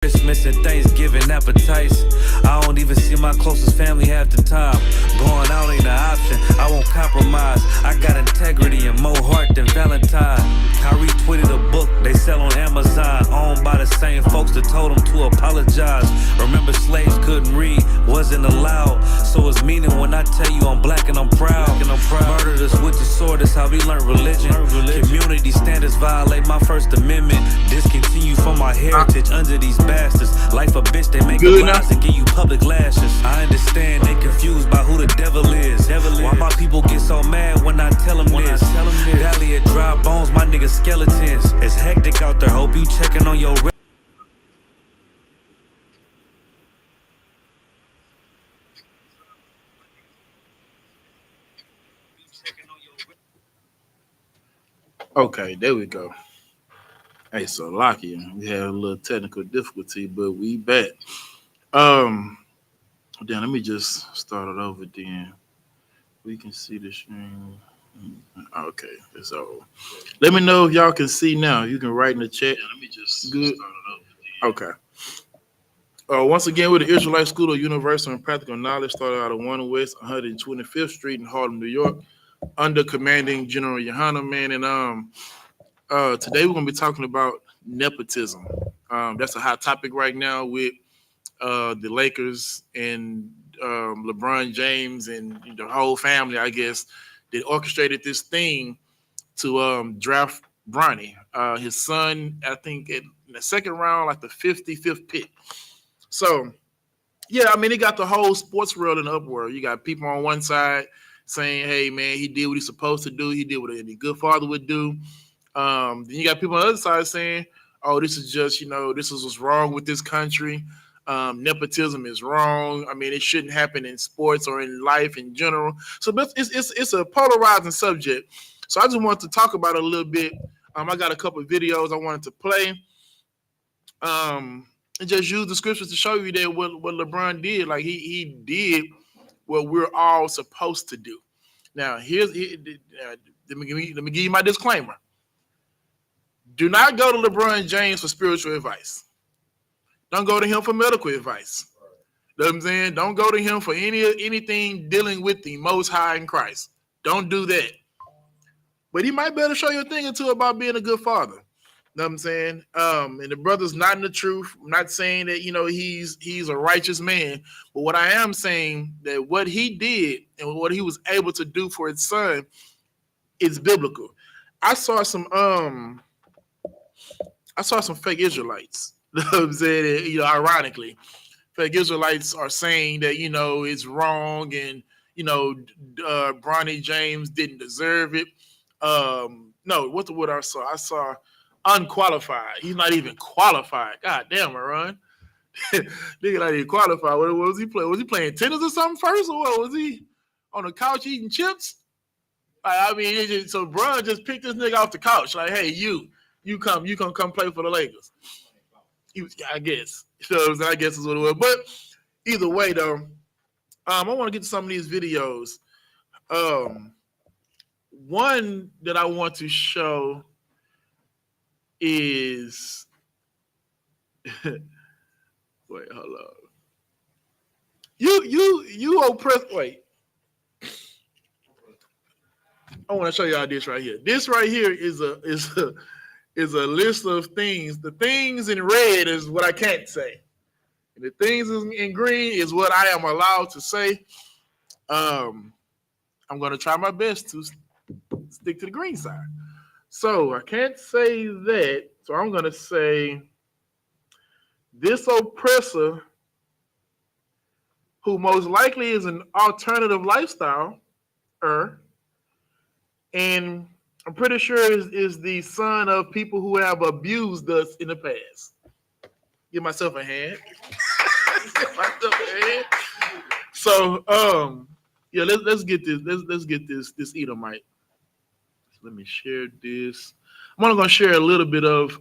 Christmas and Thanksgiving appetites. I don't even see my closest family half the time. Going out ain't an option, I won't compromise. I got integrity and more heart than Valentine. I retweeted a book they sell on Amazon, owned by the same folks that told them to apologize. Remember, slaves couldn't read, wasn't allowed. So it's meaning when I tell you I'm black and I'm proud. Murdered us with the sword, that's how we learned religion. Community standards violate my First Amendment. Discontinue from my heritage under these bastards. Life a bitch, they make up lies and give you public lashes. I understand they confused by who the devil is. Why my people get so mad when I tell them this? Valley of dry bones, my niggas skeletons. It's hectic out there, hope you checking on your Okay, there we go. Hey, so Lucky, we had a little technical difficulty, but we back. Then let me just start it over. Then we can see the stream. Okay, it's over. Let me know if y'all can see now. You can write in the chat. Let me just good. Start it over. Okay. Once again, with the Israelite School of Universal and Practical Knowledge, started out of 1 West 125th Street in Harlem, New York, under commanding General YAHANNA, man. And today we're gonna be talking about nepotism. That's a hot topic right now with the Lakers and LeBron James and the whole family, I guess, that orchestrated this thing to draft Bronny, his son, I think in the second round, like the 55th pick. So, yeah, I mean, it got the whole sports world in uproar. You got people on one side saying, hey, man, he did what he's supposed to do. He did what any good father would do. Then you got people on the other side saying, oh, this is just, this is what's wrong with this country. Nepotism is wrong. I mean, it shouldn't happen in sports or in life in general. So it's a polarizing subject. So I just wanted to talk about it a little bit. I got a couple of videos I wanted to play. And just use the scriptures to show you that what LeBron did, like he did what we're all supposed to do. Now, let me give you my disclaimer. Do not go to LeBron James for spiritual advice. Don't go to him for medical advice. You know what I'm saying? Don't go to him for anything dealing with the Most High in Christ. Don't do that. But he might be able to show you a thing or two about being a good father. You know what I'm saying? And the brother's not in the truth. I'm not saying that, he's a righteous man. But what I am saying that what he did and what he was able to do for his son is biblical. I saw some fake Israelites. You know what I'm saying? Ironically, fake Israelites are saying that, it's wrong and, Bronny James didn't deserve it. No, what's the word I saw? I saw unqualified. He's not even qualified. God damn, Aaron. Nigga not even qualified. What was he playing? Was he playing tennis or something first? Or what? Was he on the couch eating chips? So Bron just picked this nigga off the couch. Like, hey, you come play for the Lakers. I guess. I guess is what it was. But either way, though, I want to get to some of these videos. One that I want to show is wait, hold on. You oppress. Wait, I want to show y'all this right here. This right here is a list of things. The things in red is what I can't say. And the things in green is what I am allowed to say. I'm going to try my best to stick to the green side. So I can't say that. So I'm going to say this oppressor, who most likely is an alternative lifestyle, and I'm pretty sure is the son of people who have abused us in the past. Give myself a hand. So yeah, let's get this. Let's get this Edomite. Let me share this. I'm only gonna share a little bit of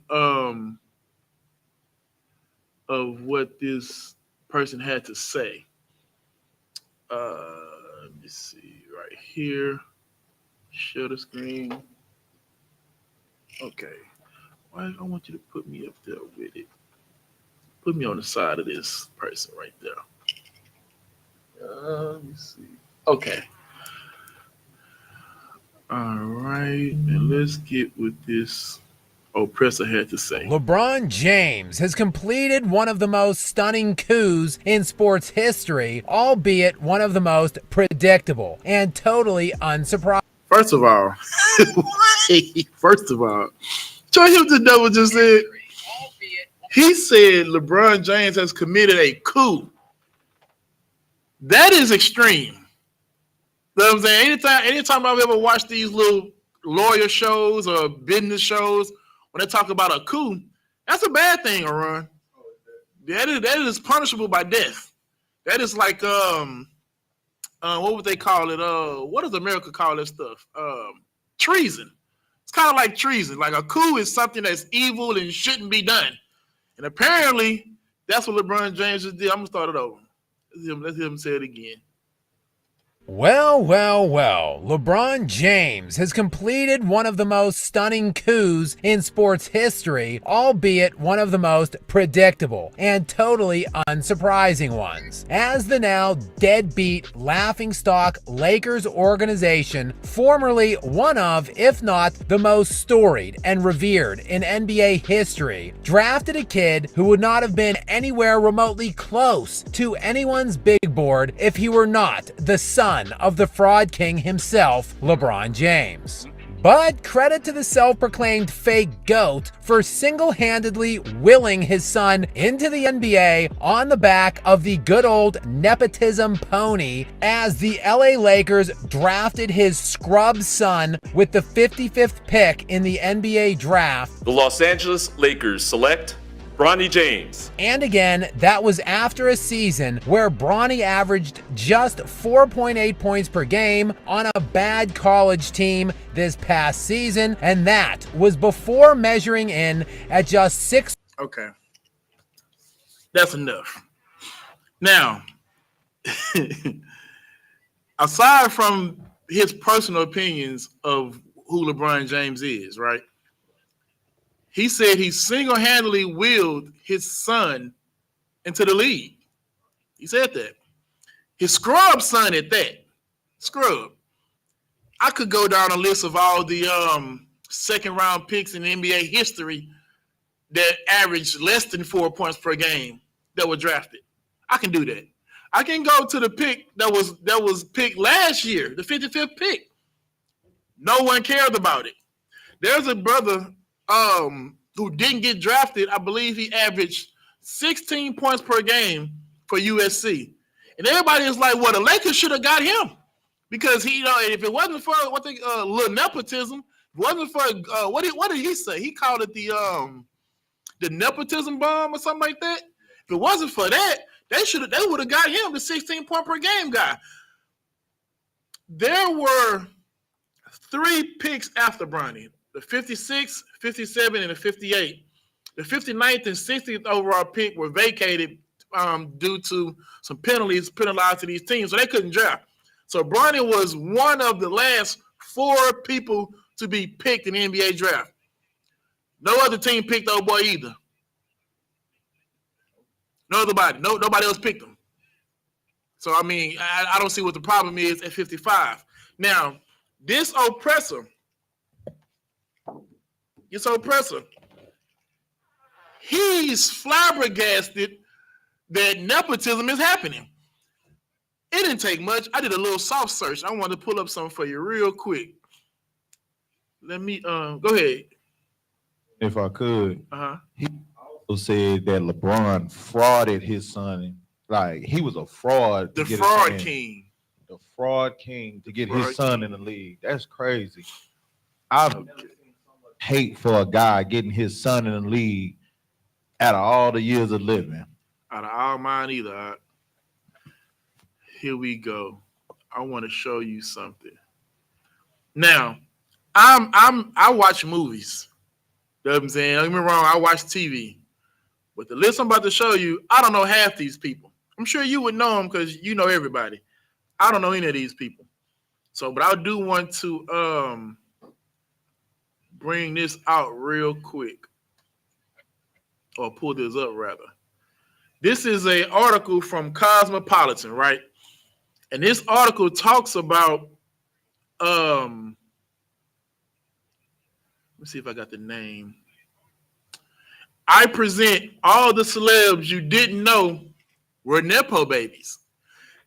what this person had to say. Let me see right here. Share the screen. Okay. Why I want you to put me up there with it? Put me on the side of this person right there. Let me see. Okay. All right. And let's get with this oppressor had to say. LeBron James has completed one of the most stunning coups in sports history, albeit one of the most predictable and totally unsurprising. First of all, Troy Hilton Double just said, he said LeBron James has committed a coup. That is extreme. You know what I'm saying? Anytime I've ever watched these little lawyer shows or business shows, when they talk about a coup, that's a bad thing, Aaron. That is punishable by death. That is like what would they call it? What does America call this stuff? Treason. It's kind of like treason. Like a coup is something that's evil and shouldn't be done. And apparently, that's what LeBron James just did. I'm gonna start it over. Let's hear him say it again. Well, LeBron James has completed one of the most stunning coups in sports history, albeit one of the most predictable and totally unsurprising ones. As the now deadbeat laughingstock Lakers organization, formerly one of, if not the most storied and revered in NBA history, drafted a kid who would not have been anywhere remotely close to anyone's big board if he were not the son of the fraud king himself, LeBron James. But credit to the self-proclaimed fake GOAT for single-handedly willing his son into the NBA on the back of the good old nepotism pony, as the LA Lakers drafted his scrub son with the 55th pick in the NBA draft. The Los Angeles Lakers select Bronny James. And again, that was after a season where Bronny averaged just 4.8 points per game on a bad college team this past season, and that was before measuring in at just 6. Okay. That's enough. Now, aside from his personal opinions of who LeBron James is, right? He said he single-handedly willed his son into the league. He said that. His scrub son at that. Scrub. I could go down a list of all the second-round picks in NBA history that averaged less than 4 points per game that were drafted. I can do that. I can go to the pick that was picked last year, the 55th pick. No one cared about it. There's a brother who didn't get drafted. I believe he averaged 16 points per game for USC. And everybody is like, well, the Lakers should have got him. Because he, if it wasn't for LeNepotism, wasn't for what did he say? He called it the nepotism bomb or something like that. If it wasn't for that, they would have got him, the 16 point per game guy. There were 3 picks after Bronny. The 56, 57, and the 58. The 59th and 60th overall pick were vacated due to some penalized to these teams, so they couldn't draft. So Bronny was one of the last 4 people to be picked in the NBA draft. No other team picked old boy either. Nobody else picked him. So, I mean, I don't see what the problem is at 55. Now, this oppressor, he's flabbergasted that nepotism is happening. It didn't take much. I did a little soft search. I wanted to pull up something for you real quick. Let me go ahead. If I could. He also said that LeBron frauded his son. Like, he was a fraud. The fraud king. The fraud king to get his son in the league. That's crazy. I hate for a guy getting his son in the league out of all the years of living. Out of all mine either. Here we go. I want to show you something. Now, I watch movies. You know what I'm saying? Don't get me wrong, I watch TV. But the list I'm about to show you, I don't know half these people. I'm sure you would know them because you know everybody. I don't know any of these people. So, but I do want to bring this out real quick. Or pull this up, rather. This is an article from Cosmopolitan, right? And this article talks about let me see if I got the name. I present all the celebs you didn't know were Nepo babies.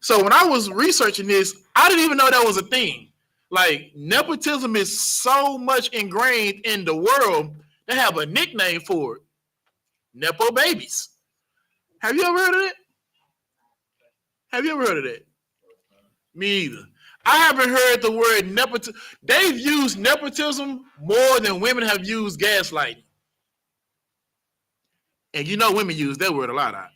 So when I was researching this, I didn't even know that was a thing. Like, nepotism is so much ingrained in the world, they have a nickname for it. Nepo babies. Have you ever heard of that? Have you ever heard of that? Me either. I haven't heard the word nepotism. They've used nepotism more than women have used gaslighting. And you know women use that word a lot.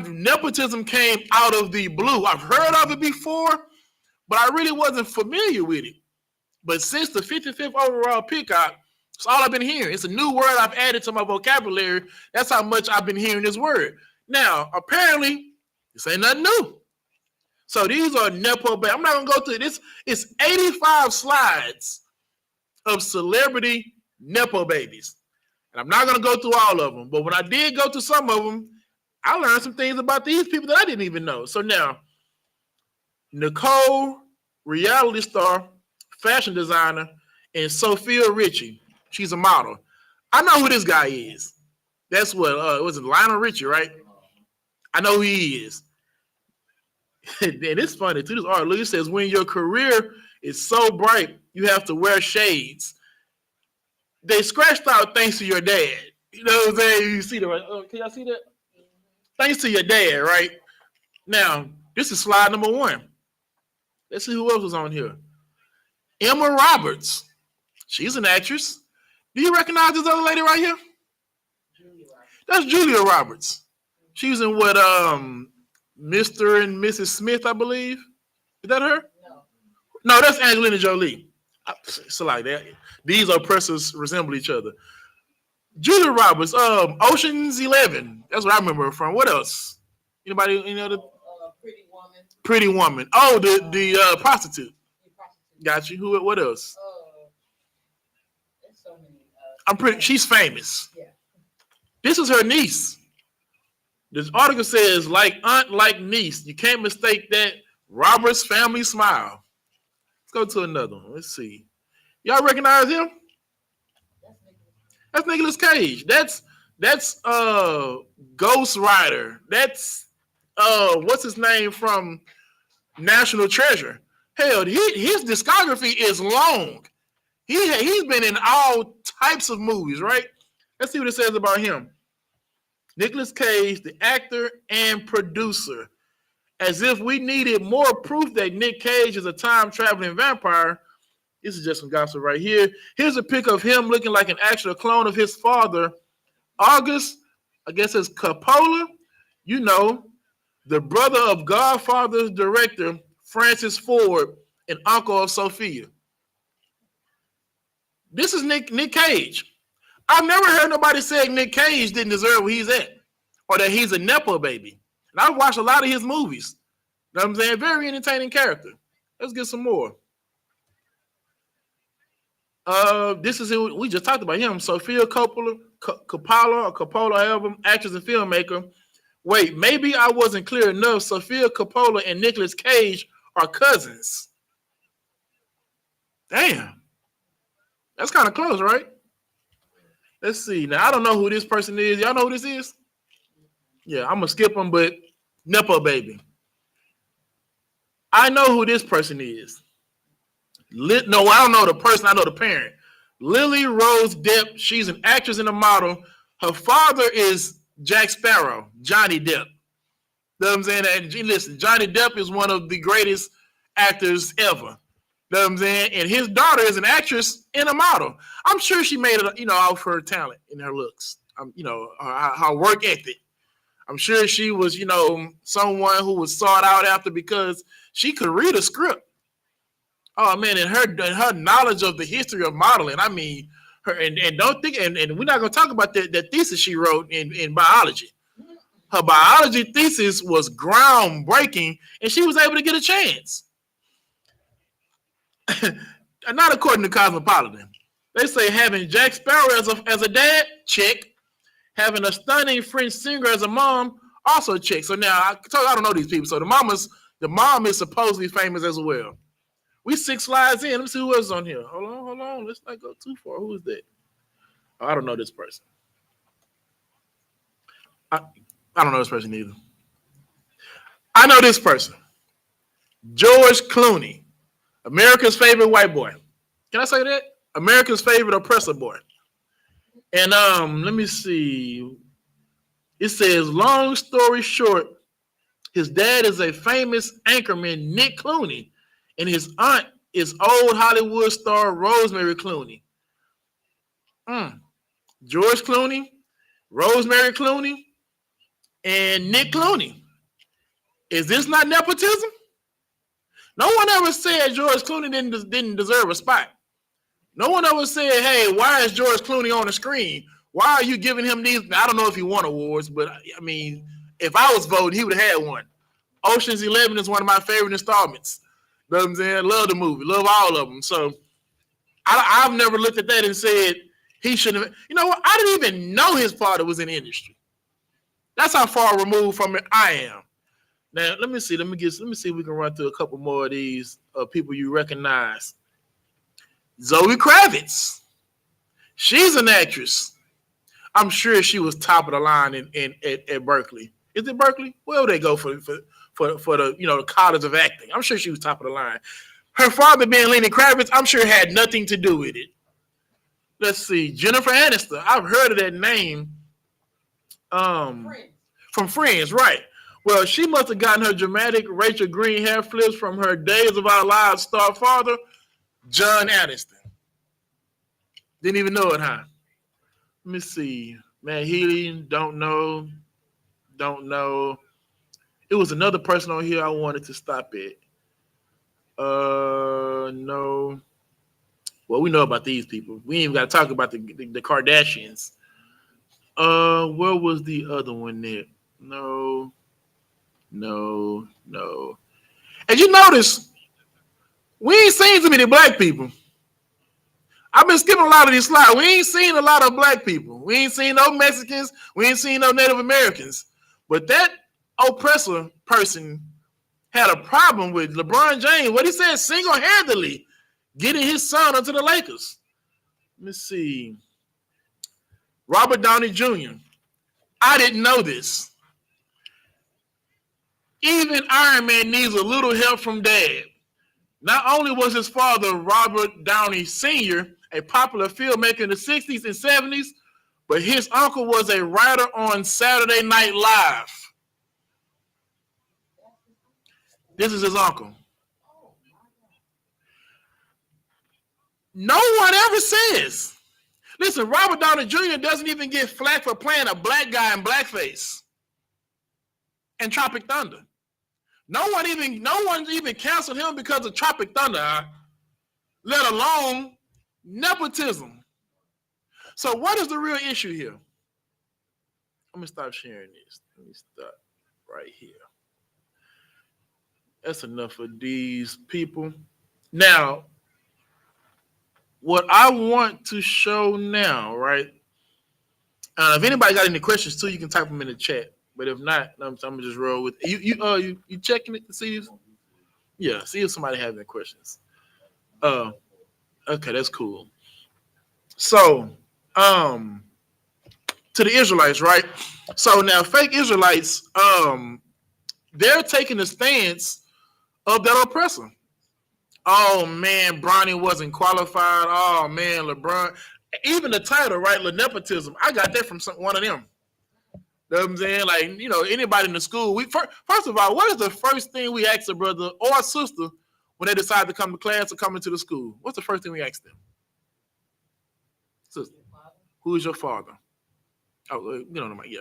Nepotism came out of the blue. I've heard of it before, but I really wasn't familiar with it. But since the 55th overall pick, it's all I've been hearing. It's a new word I've added to my vocabulary. That's how much I've been hearing this word. Now, apparently, this ain't nothing new. So these are Nepo babies. I'm not going to go through this. It's 85 slides of celebrity Nepo babies. And I'm not going to go through all of them. But when I did go through some of them, I learned some things about these people that I didn't even know. So now, Nicole, reality star, fashion designer, and Sophia Richie. She's a model. I know who this guy is. That's what, was it Lionel Richie, right? I know who he is. And it's funny, too. This article says, when your career is so bright, you have to wear shades. They scratched out thanks to your dad. You know what I'm saying? You see that, right? Oh, can y'all see that? Thanks to your dad, right? Now, this is slide number 1. Let's see who else was on here. Emma Roberts. She's an actress. Do you recognize this other lady right here? That's Julia Roberts. She was in what, Mr. and Mrs. Smith, I believe. Is that her? No, that's Angelina Jolie. So like that. These oppressors resemble each other. Julia Roberts, Ocean's 11. That's what I remember her from. What else? Anybody? Any other? Pretty Woman. Pretty Woman. Oh, the prostitute. Got you. Who? What else? There's so many. I'm pretty. She's famous. Yeah. This is her niece. This article says, like aunt, like niece. You can't mistake that Roberts family smile. Let's go to another one. Let's see. Y'all recognize him? That's Nicolas Cage. That's Ghost Rider. That's what's his name from National Treasure. Hell, his discography is long. He's been in all types of movies, right? Let's see what it says about him. Nicolas Cage, the actor and producer. As if we needed more proof that Nick Cage is a time-traveling vampire. This is just some gossip right here. Here's a pic of him looking like an actual clone of his father, August, I guess it's Coppola. You know, the brother of Godfather's director, Francis Ford, and uncle of Sophia. This is Nick Cage. I've never heard nobody say Nick Cage didn't deserve where he's at or that he's a Nepo baby. And I've watched a lot of his movies. You know what I'm saying? Very entertaining character. Let's get some more. This is who we just talked about him. Sophia Coppola, however, actress and filmmaker. Wait, maybe I wasn't clear enough. Sophia Coppola and Nicolas Cage are cousins. Damn. That's kind of close, right? Let's see. Now, I don't know who this person is. Y'all know who this is? Yeah, I'm going to skip them, but Nepo baby. I know who this person is. No, I don't know the person. I know the parent. Lily Rose Depp. She's an actress and a model. Her father is Jack Sparrow, Johnny Depp. You know what I'm saying? And listen, Johnny Depp is one of the greatest actors ever. You know what I'm saying? And his daughter is an actress and a model. I'm sure she made it, off her talent and her looks. Her work ethic. I'm sure she was, someone who was sought out after because she could read a script. Oh man, and her knowledge of the history of modeling. I mean, her and don't think and we're not gonna talk about that thesis she wrote in biology. Her biology thesis was groundbreaking, and she was able to get a chance. Not according to Cosmopolitan. They say having Jack Sparrow as a dad, check. Having a stunning French singer as a mom also checks. So now I told you I don't know these people. So the mom is supposedly famous as well. We 6 slides in. Let me see who else is on here. Hold on. Let's not go too far. Who is that? Oh, I don't know this person. I don't know this person either. I know this person. George Clooney, America's favorite white boy. Can I say that? America's favorite oppressor boy. And let me see. It says, long story short, his dad is a famous anchorman, Nick Clooney, and his aunt is old Hollywood star Rosemary Clooney. George Clooney, Rosemary Clooney, and Nick Clooney. Is this not nepotism? No one ever said George Clooney didn't deserve a spot. No one ever said, hey, why is George Clooney on the screen? Why are you giving him these? I don't know if he won awards, but I mean, if I was voting, he would have had one. Ocean's 11 is one of my favorite installments. You know what I'm saying? Love the movie. Love all of them. So I've never looked at that and said he shouldn't have. You know what? I didn't even know his father was in the industry. That's how far removed from it I am. Now, let me see. Let me see if we can run through a couple more of these people you recognize. Zoe Kravitz. She's an actress. I'm sure she was top of the line at Berkeley. Is it Berkeley? Where would they go for the the College of Acting? I'm sure she was top of the line. Her father being Lenny Kravitz, I'm sure had nothing to do with it. Let's see, Jennifer Aniston. I've heard of that name. From Friends, right? Well, she must have gotten her dramatic Rachel Green hair flips from her Days of Our Lives star father, John Aniston. Didn't even know it, huh? Let me see. Matt Healy, don't know. It was another person on here I wanted to stop at. No. Well, we know about these people. We ain't even got to talk about the Kardashians. Where was the other one there? No. As you notice, we ain't seen too many black people. I've been skipping a lot of these slides. We ain't seen a lot of black people. We ain't seen no Mexicans. We ain't seen no Native Americans. But that oppressor person had a problem with LeBron James. What he said, single-handedly getting his son onto the Lakers. Let me see. Robert Downey Jr. I didn't know this. Even Iron Man needs a little help from dad. Not only was his father, Robert Downey Sr., a popular filmmaker in the 60s and 70s, but his uncle was a writer on Saturday Night Live. This is his uncle. No one ever says. Listen, Robert Downey Jr. doesn't even get flack for playing a black guy in blackface and Tropic Thunder. No one even canceled him because of Tropic Thunder, let alone nepotism. So what is the real issue here? Let me stop sharing this. Let me stop right here. That's enough of these people. Now, what I want to show now, right? If anybody got any questions too, you can type them in the chat. But if not, I'm gonna just roll with you. You checking it to see if, yeah, see if somebody has any questions. Okay, that's cool. So, to the Israelites, right? So now, fake Israelites, they're taking the stance of that oppressor. Oh man, Bronny wasn't qualified. Oh man, LeBron. Even the title, right? LeNepotism. I got that from one of them. You know what I'm saying? Like, anybody in the school. First of all, what is the first thing we ask a brother or a sister when they decide to come to class or come into the school? What's the first thing we ask them? Sister, who is your father? Oh, yeah.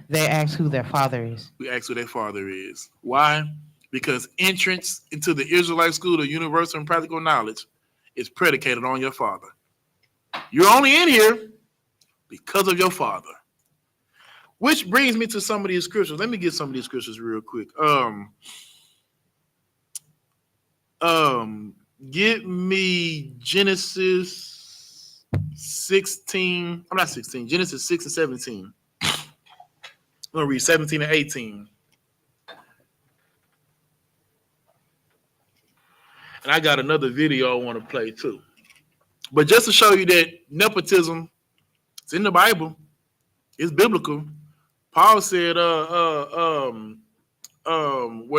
They ask who their father is. We ask who their father is. Why? Because entrance into the Israelite school of universal and practical knowledge is predicated on your father. You're only in here because of your father. Which brings me to some of these scriptures. Let me get some of these scriptures real quick. Give me Genesis 16. I'm not 16. Genesis 6 and 17. I'm gonna read 17 and 18. And I got another video I want to play too. But just to show you that nepotism, it's in the Bible. It's biblical. Paul said, where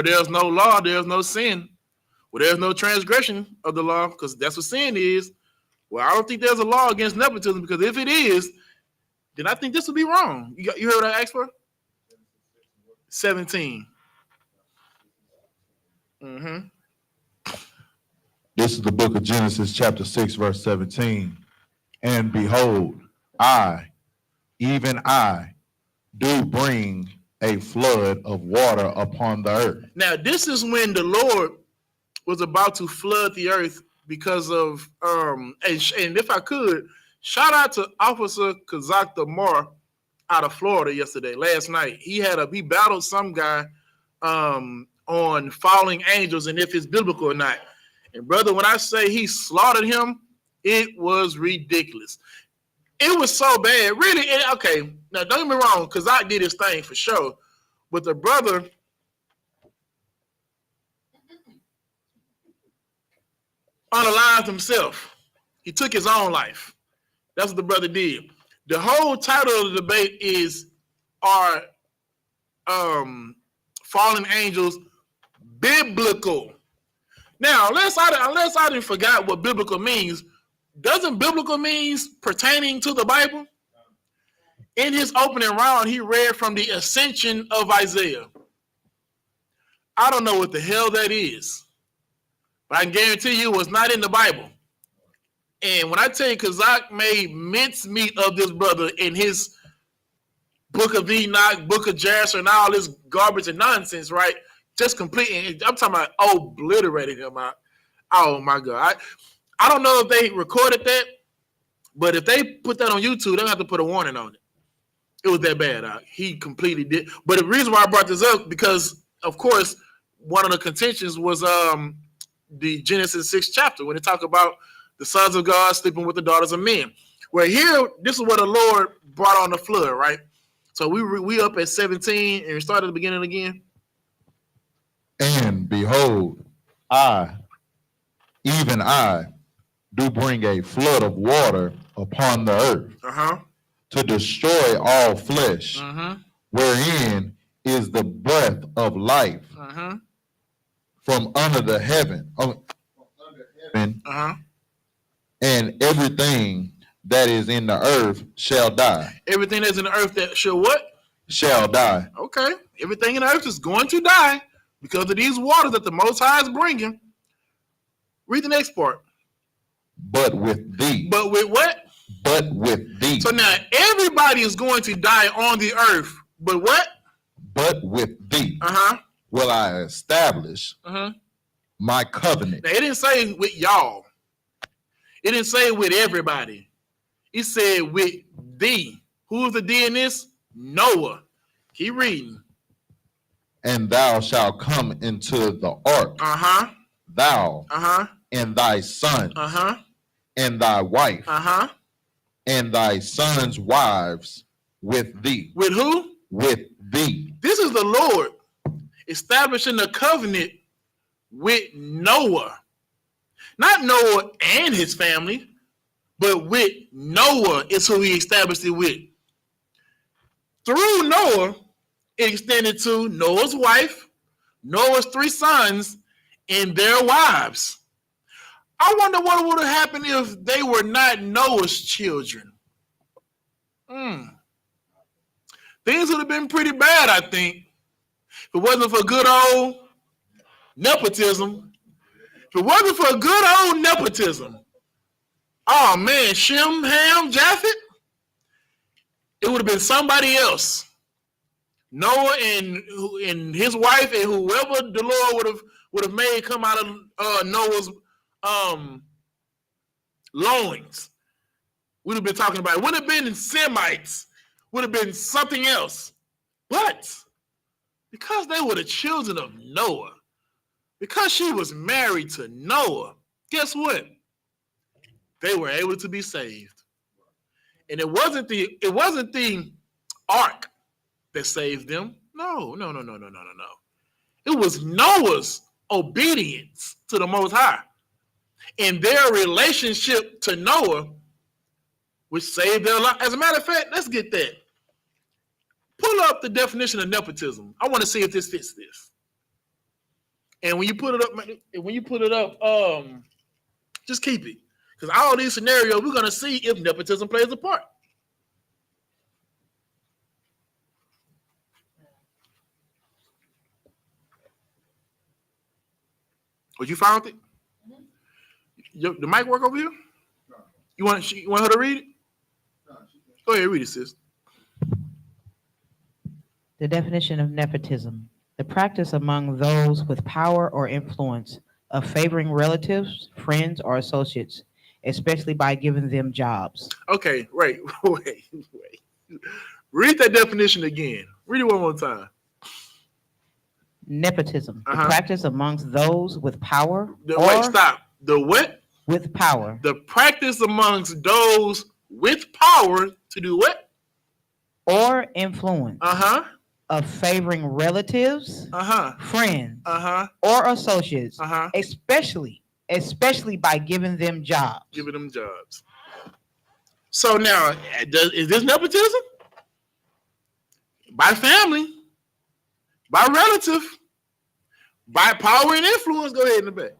there's no law, there's no sin. Where there's no transgression of the law, because that's what sin is. Well, I don't think there's a law against nepotism, because if it is, then I think this would be wrong. You heard what I asked for? 17. Mm-hmm. This is the book of Genesis, chapter 6, verse 17. And behold, I, even I, do bring a flood of water upon the earth. Now, this is when the Lord was about to flood the earth because of, and if I could, shout out to Officer Kazak Damar out of Florida last night. He battled some guy on falling angels and if it's biblical or not. And brother, when I say he slaughtered him, it was ridiculous. It was so bad, really. Okay, now don't get me wrong, Kazak did his thing for sure, but the brother unalived himself. He took his own life. That's what the brother did. The whole title of the debate is, are fallen angels biblical? Now, unless I didn't forgot what biblical means, doesn't biblical means pertaining to the Bible? In his opening round, he read from the Ascension of Isaiah. I don't know what the hell that is, but I can guarantee you it's not in the Bible. And when I tell you Kazak made mincemeat of this brother in his Book of Enoch, Book of Jasher, and all this garbage and nonsense, right? Just completely, I'm talking about obliterating him out. Oh my God. I don't know if they recorded that, but if they put that on YouTube, they'll have to put a warning on it. It was that bad. He completely did. But the reason why I brought this up, because of course, one of the contentions was the Genesis 6th chapter, when they talk about the sons of God sleeping with the daughters of men. Where here, this is what the Lord brought on the flood, right? So we up at 17 and we start at the beginning again. And behold, I, even I, do bring a flood of water upon the earth to destroy all flesh, wherein is the breath of life from under the heaven, and everything that is in the earth shall die. Everything that's in the earth that shall what? Shall die. Okay. Everything in the earth is going to die because of these waters that the Most High is bringing. Read the next part. But with thee. But with what? But with thee. So now everybody is going to die on the earth. But what? But with thee. Will I establish my covenant. Now, it didn't say with y'all. It didn't say with everybody. It said with thee. Who is the thee in this? Noah. Keep reading. And thou shalt come into the ark. Thou. And thy son. And thy wife. And thy sons' wives with thee. With who? With thee. This is the Lord establishing a covenant with Noah. Not Noah and his family, but with Noah is who he established it with. Through Noah, it extended to Noah's wife, Noah's 3 sons, and their wives. I wonder what would have happened if they were not Noah's children. Things would have been pretty bad, I think. If it wasn't for good old nepotism. If it wasn't for good old nepotism. Oh man, Shem, Ham, Japheth. It would have been somebody else. Noah and his wife and whoever the Lord would have made come out of Noah's loins. Would have been talking about it. Would have been Semites. Would have been something else. But because they were the children of Noah, because she was married to Noah, guess what? They were able to be saved. And it wasn't the ark that saved them. No. It was Noah's obedience to the Most High and their relationship to Noah, which saved their life. As a matter of fact, let's get that. Pull up the definition of nepotism. I want to see if this fits this. And when you put it up, just keep it. Because all these scenarios, we're going to see if nepotism plays a part. What, you found it? The mic work over here? You want her to read it? Go ahead, read it, sis. The definition of nepotism: the practice among those with power or influence of favoring relatives, friends, or associates, especially by giving them jobs. Okay, wait. Read that definition again. Read it one more time. Nepotism: the practice amongst those with power. Wait, stop. The what? With power. The practice amongst those with power to do what? Or influence. Of favoring relatives, friends, or associates, especially by giving them jobs. So now, is this nepotism? By family, by relative, by power and influence. Go ahead in the back.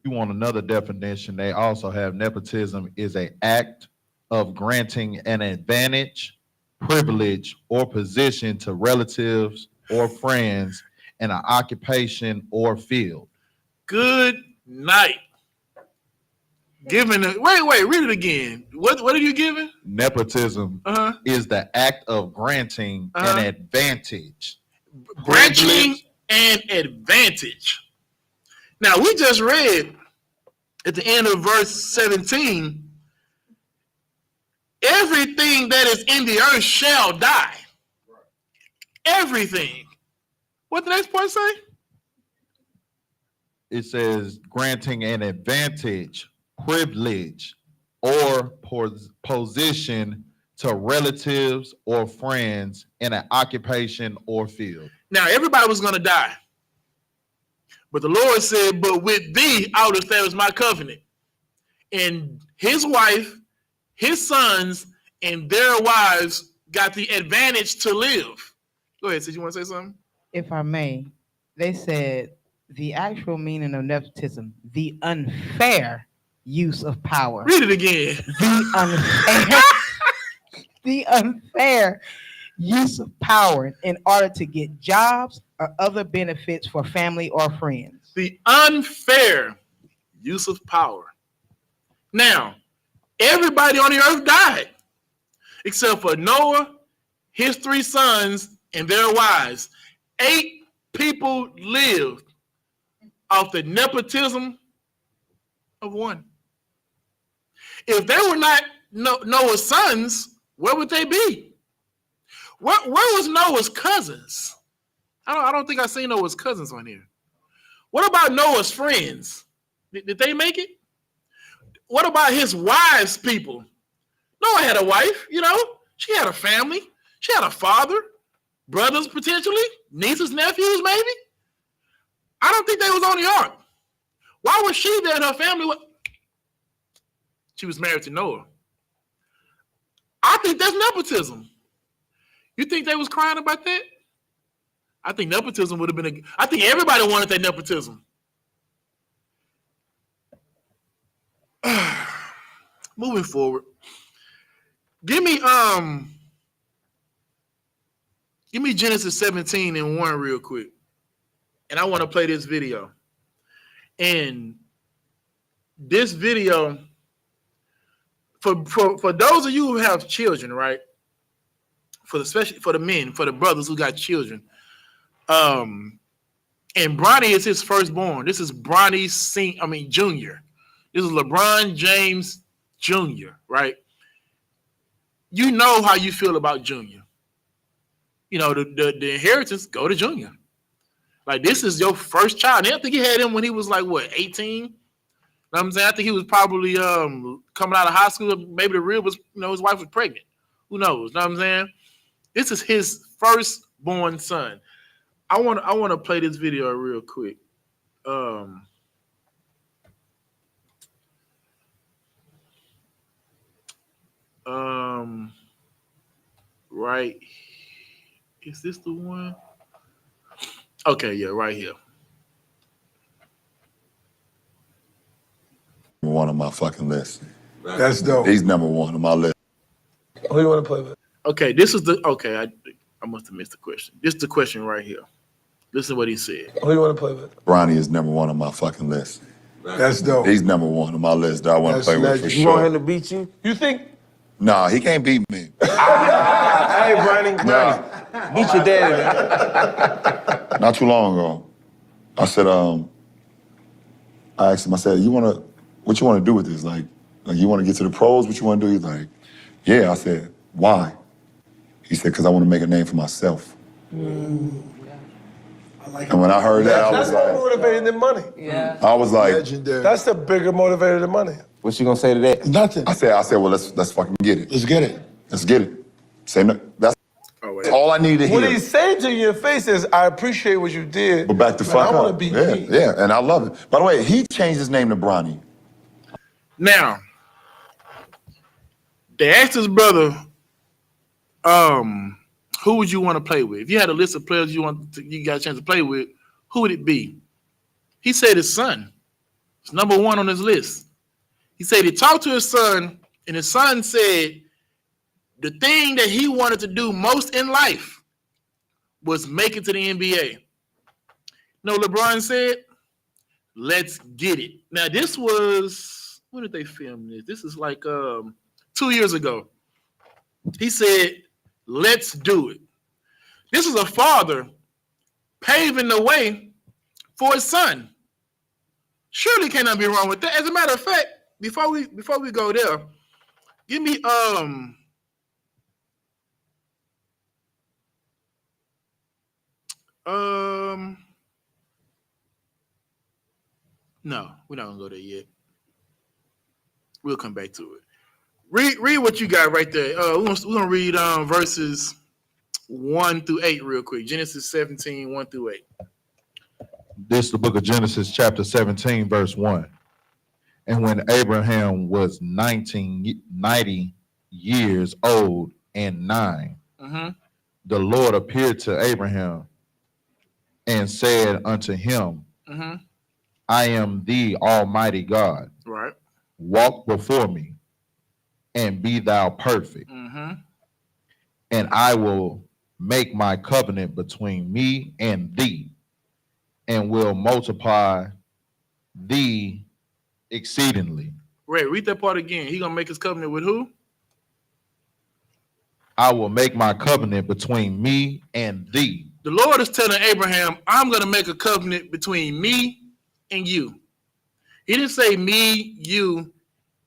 You want another definition? They also have nepotism is an act of granting an advantage, privilege, or position to relatives or friends in an occupation or field. Good night. Read it again. What are you giving? Nepotism is the act of granting an advantage. Granting an advantage. Now, we just read at the end of verse 17, everything that is in the earth shall die. Everything. What the next part say? It says granting an advantage, privilege, or position to relatives or friends in an occupation or field. Now, everybody was going to die. But the Lord said, but with thee I will establish my covenant. And his wife, his sons, and their wives got the advantage to live. Go ahead, sis, you want to say something? If I may, they said the actual meaning of nepotism, the unfair use of power. Read it again. The unfair use of power in order to get jobs or other benefits for family or friends. The unfair use of power. Now, everybody on the earth died except for Noah, his 3 sons, and their wives. 8 people lived off the nepotism of 1. If they were not Noah's sons, where would they be? Where was Noah's cousins? I don't think I seen Noah's cousins on here. What about Noah's friends? Did they make it? What about his wives' people? Noah had a wife, she had a family. She had a father, brothers potentially, nieces, nephews maybe. I don't think they was on the ark. Why was she there and her family? She was married to Noah. I think that's nepotism. You think they was crying about that? I think nepotism would have been I think everybody wanted that nepotism. Moving forward. Give me Genesis 17:1 real quick. And I want to play this video. And this video, for those of you who have children, right? Especially for the men, for the brothers who got children. And Bronny is his firstborn. This is Bronny's Jr. This is LeBron James Jr., right? You know how you feel about Junior. the inheritance go to Junior. Like, this is your first child. And I think he had him when he was like, what, 18? You know what I'm saying? I think he was probably coming out of high school. Maybe the real was, his wife was pregnant. Who knows? You know what I'm saying? This is his firstborn son. I want to play this video real quick. Right. Is this the one? Okay, yeah, right here. One on my fucking list. That's dope. He's number one on my list. Who you want to play with? Okay, this is I must have missed the question. This is the question right here. Listen to what he said. Who you want to play with? Bronny is number one on my fucking list. That's dope. He's number one on my list that I want to play with for You want him sure. to beat you? You think? Nah, he can't beat me. Hey, Bronny, beat your daddy, man. Not too long ago, I said, I asked him, I said, what you want to do with this? Like you want to get to the pros? What you want to do? He's like, yeah. I said, why? He said, because I want to make a name for myself. And when I heard that, I was That's more like, motivated than money. Yeah. I was like, Legendary. That's the bigger motivator than money. What you gonna say to that? Nothing. I said, well, let's fucking get it. Let's get it. Let's get it. Say no. That's all I need to hear. What he's saying to you in your face is, I appreciate what you did. But back the fuck I up. want to be yeah, me. yeah, and I love it. By the way, he changed his name to Bronny. Now, they asked his brother, who would you want to play with? If you had a list of players you got a chance to play with, who would it be? He said his son. It's number one on his list. He said he talked to his son, and his son said the thing that he wanted to do most in life was make it to the NBA. No, LeBron said, let's get it. Now, this was, when did they film this? This is like 2 years ago. He said, let's do it. This is a father paving the way for his son. Surely cannot be wrong with that. As a matter of fact, before we go there, give me no, we're not gonna go there yet. We'll come back to it. Read what you got right there. We're gonna read verses 1 through 8 real quick. Genesis 17, 1 through 8. This is the book of Genesis, chapter 17, verse 1. And when Abraham was 90 years old and 9, the Lord appeared to Abraham and said unto him, I am the Almighty God. Right. Walk before me and be thou perfect. And I will make my covenant between me and thee, and will multiply thee exceedingly. Right, read that part again. He gonna make his covenant with who? I will make my covenant between me and thee. The Lord is telling Abraham, I'm gonna make a covenant between me and you. He didn't say me, you,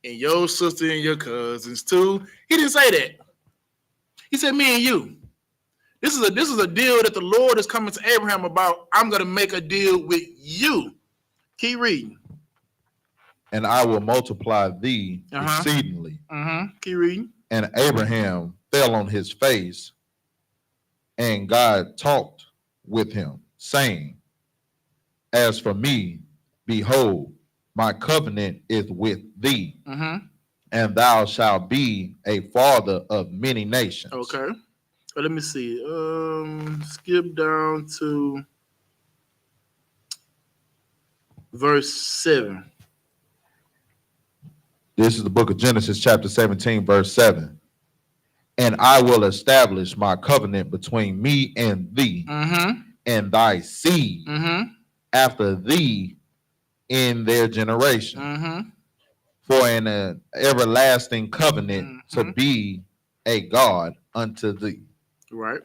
and your sister and your cousins too. He didn't say that. He said me and you. This is a deal that the Lord is coming to Abraham about. I'm gonna make a deal with you. Keep reading. And I will multiply thee exceedingly. Keep reading. And Abraham fell on his face, and God talked with him, saying, as for me, behold, my covenant is with thee, and thou shalt be a father of many nations. Okay. Let me see. Skip down to verse 7. This is the book of Genesis, chapter 17, verse 7. And I will establish my covenant between me and thee, and thy seed after thee in their generation, for an everlasting covenant to be a God unto thee. Right.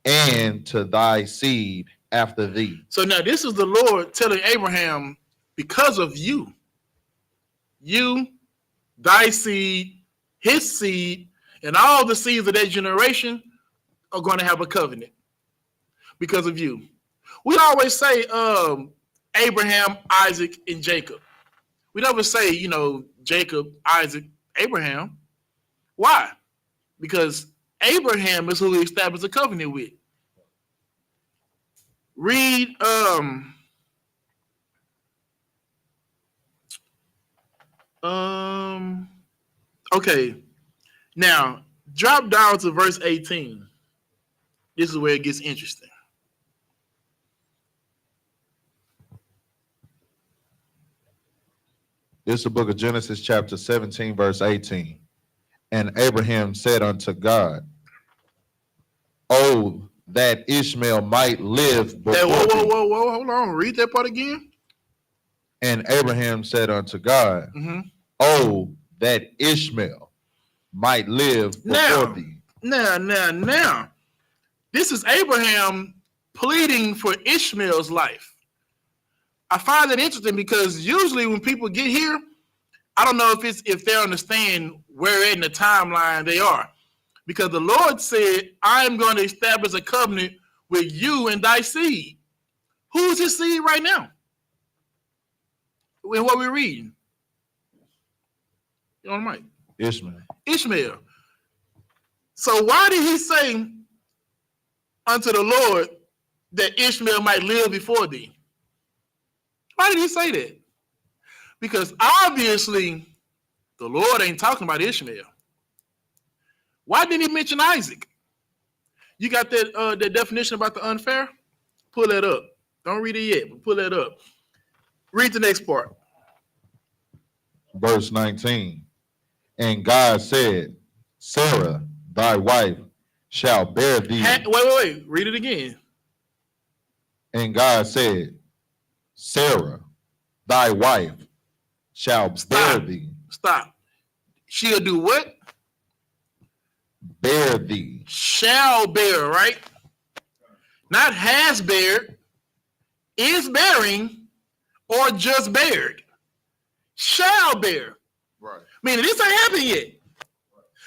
And to thy seed after thee. So now this is the Lord telling Abraham, because of you, thy seed, his seed, and all the seeds of that generation are going to have a covenant. because of you. We always say Abraham, Isaac, and Jacob. We never say, Jacob, Isaac, Abraham. Why? Because Abraham is who he established a covenant with. Read okay. Now, drop down to verse 18. This is where it gets interesting. This is the book of Genesis, chapter 17, verse 18. And Abraham said unto God, "Oh, that Ishmael might live before thee." Whoa, hold on. Read that part again. And Abraham said unto God, "Oh, that Ishmael might live before thee." Now. This is Abraham pleading for Ishmael's life. I find it interesting because usually when people get here, I don't know if they understand where in the timeline they are. Because the Lord said, I am going to establish a covenant with you and thy seed. Who's his seed right now? In what we're reading? You know what I mean? Ishmael. So why did he say unto the Lord that Ishmael might live before thee? Why did he say that? Because obviously the Lord ain't talking about Ishmael. Why didn't he mention Isaac? You got that definition about the unfair? Pull that up. Don't read it yet, but pull that up. Read the next part. Verse 19. And God said, Sarah, thy wife, shall bear thee. Wait. Read it again. And God said, Sarah, thy wife, shall bear thee. Stop. She'll do what? Bear thee. Shall bear, right? Not has bared, is bearing, or just bared. Shall bear. Right. Meaning this ain't happened yet.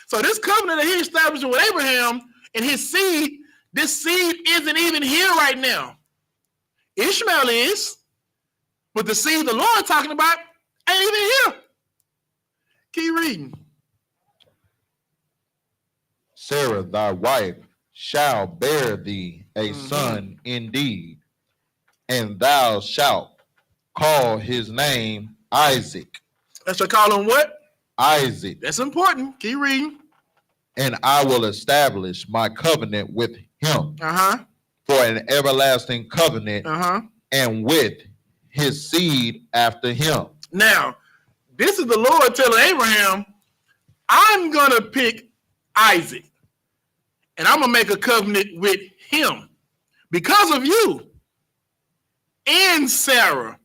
So this covenant that he established with Abraham and his seed, this seed isn't even here right now. Ishmael is, but the seed the Lord talking about ain't even here. Keep reading. Sarah, thy wife, shall bear thee a son indeed, and thou shalt call his name Isaac. Let's call him what? Isaac. That's important. Keep reading. And I will establish my covenant with him for an everlasting covenant and with his seed after him. Now, this is the Lord telling Abraham, I'm going to pick Isaac and I'm going to make a covenant with him because of you and Sarah.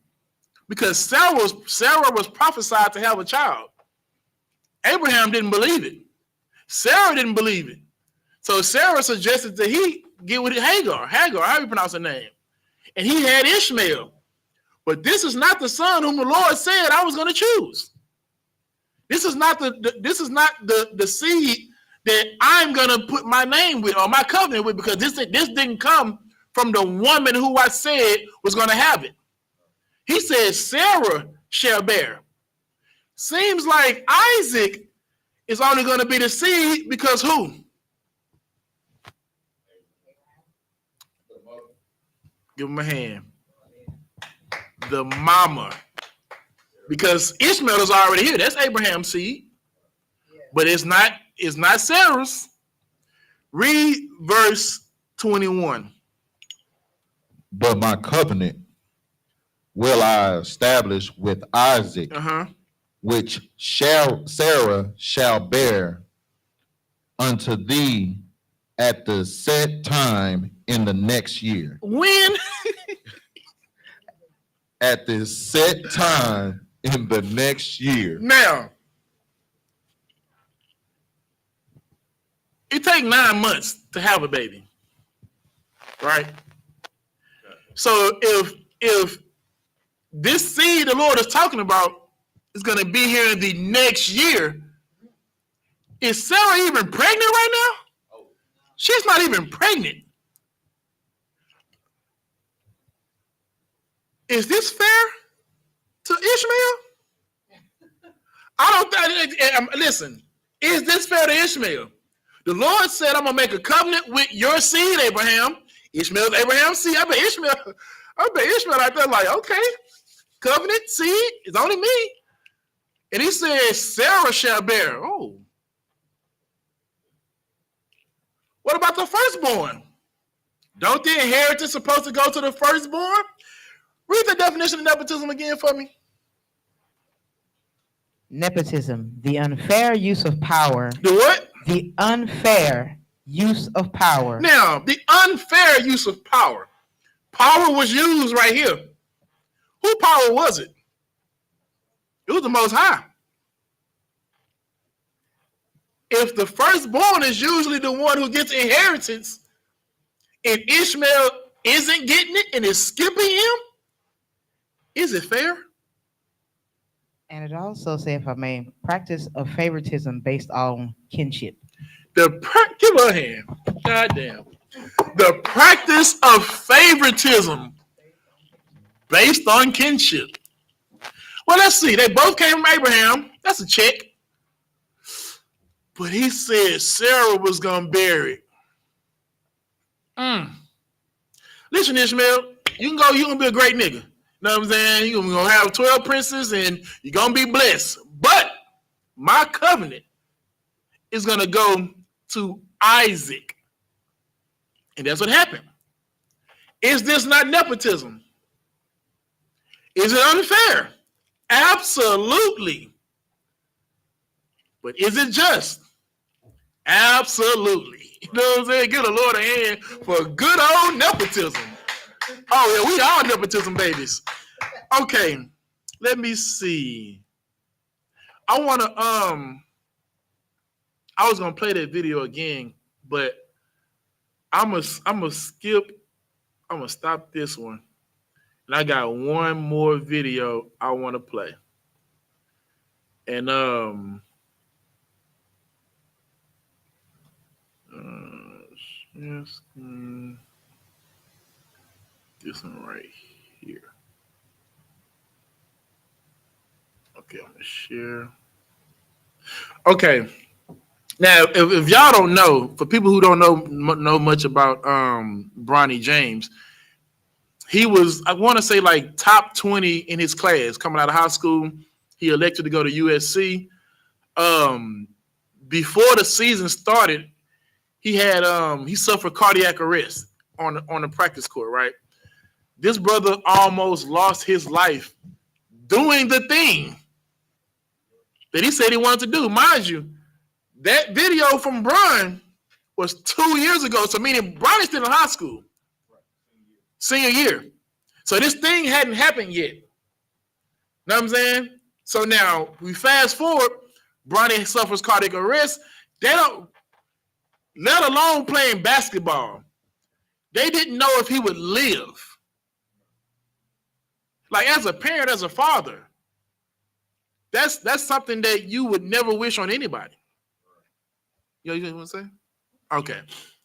Because Sarah was prophesied to have a child. Abraham didn't believe it. Sarah didn't believe it. So Sarah suggested that he get with Hagar, how you pronounce her name? And he had Ishmael. But this is not the son whom the Lord said I was going to choose. This is not the seed that I'm going to put my name with or my covenant with, because this didn't come from the woman who I said was going to have it. He said, Sarah shall bear. Seems like Isaac is only going to be the seed because who? Give him a hand. The mama. Because Ishmael is already here. That's Abraham's seed. But it's not Sarah's. Read verse 21. But my covenant will I establish with Isaac, which Sarah shall bear unto thee at the set time in the next year. When? At the set time in the next year. Now, it takes 9 months to have a baby, right? So if this seed the Lord is talking about is going to be here in the next year, is Sarah even pregnant right now? She's not even pregnant. Is this fair to Ishmael? I don't think. Listen, is this fair to Ishmael? The Lord said, "I'm gonna make a covenant with your seed, Abraham." Ishmael's Abraham's seed. I bet Ishmael out there like, okay, covenant seed is only me. And he says, Sarah shall bear. Oh. What about the firstborn? Don't the inheritance supposed to go to the firstborn? Read the definition of nepotism again for me. Nepotism, the unfair use of power. The what? The unfair use of power. Now, the unfair use of power. Power was used right here. Whose power was it? It was the Most High. If the firstborn is usually the one who gets inheritance, and Ishmael isn't getting it and is skipping him, is it fair? And it also says, if I may, practice of favoritism based on kinship. Give her a hand. Goddamn. The practice of favoritism based on kinship. Well, let's see. They both came from Abraham. That's a check. But he said Sarah was going to bear it. Listen, Ishmael, you're going to be a great nigga. You know what I'm saying? You're going to have 12 princes and you're going to be blessed. But my covenant is going to go to Isaac. And that's what happened. Is this not nepotism? Is it unfair? Absolutely. But is it just? Absolutely. You know what I'm saying? Give the Lord a hand for good old nepotism. Oh, yeah, we are nepotism babies. Okay, let me see. I was gonna play that video again, but I'm gonna stop this one. And I got one more video I want to play. And this one right here. Okay, I'm gonna share. Okay. Now, if y'all don't know, for people who don't know much about Bronny James, he was, I want to say, like top 20 in his class coming out of high school. He elected to go to USC. Before the season started, he suffered cardiac arrest on the practice court, right? This brother almost lost his life doing the thing that he said he wanted to do. Mind you, that video from Bron was 2 years ago. So meaning Bronny's still in high school. Senior year. So this thing hadn't happened yet. Know what I'm saying? So now we fast forward, Bronny suffers cardiac arrest. They don't, let alone playing basketball. They didn't know if he would live. Like as a parent, as a father, that's something that you would never wish on anybody. You know what I'm saying? Okay.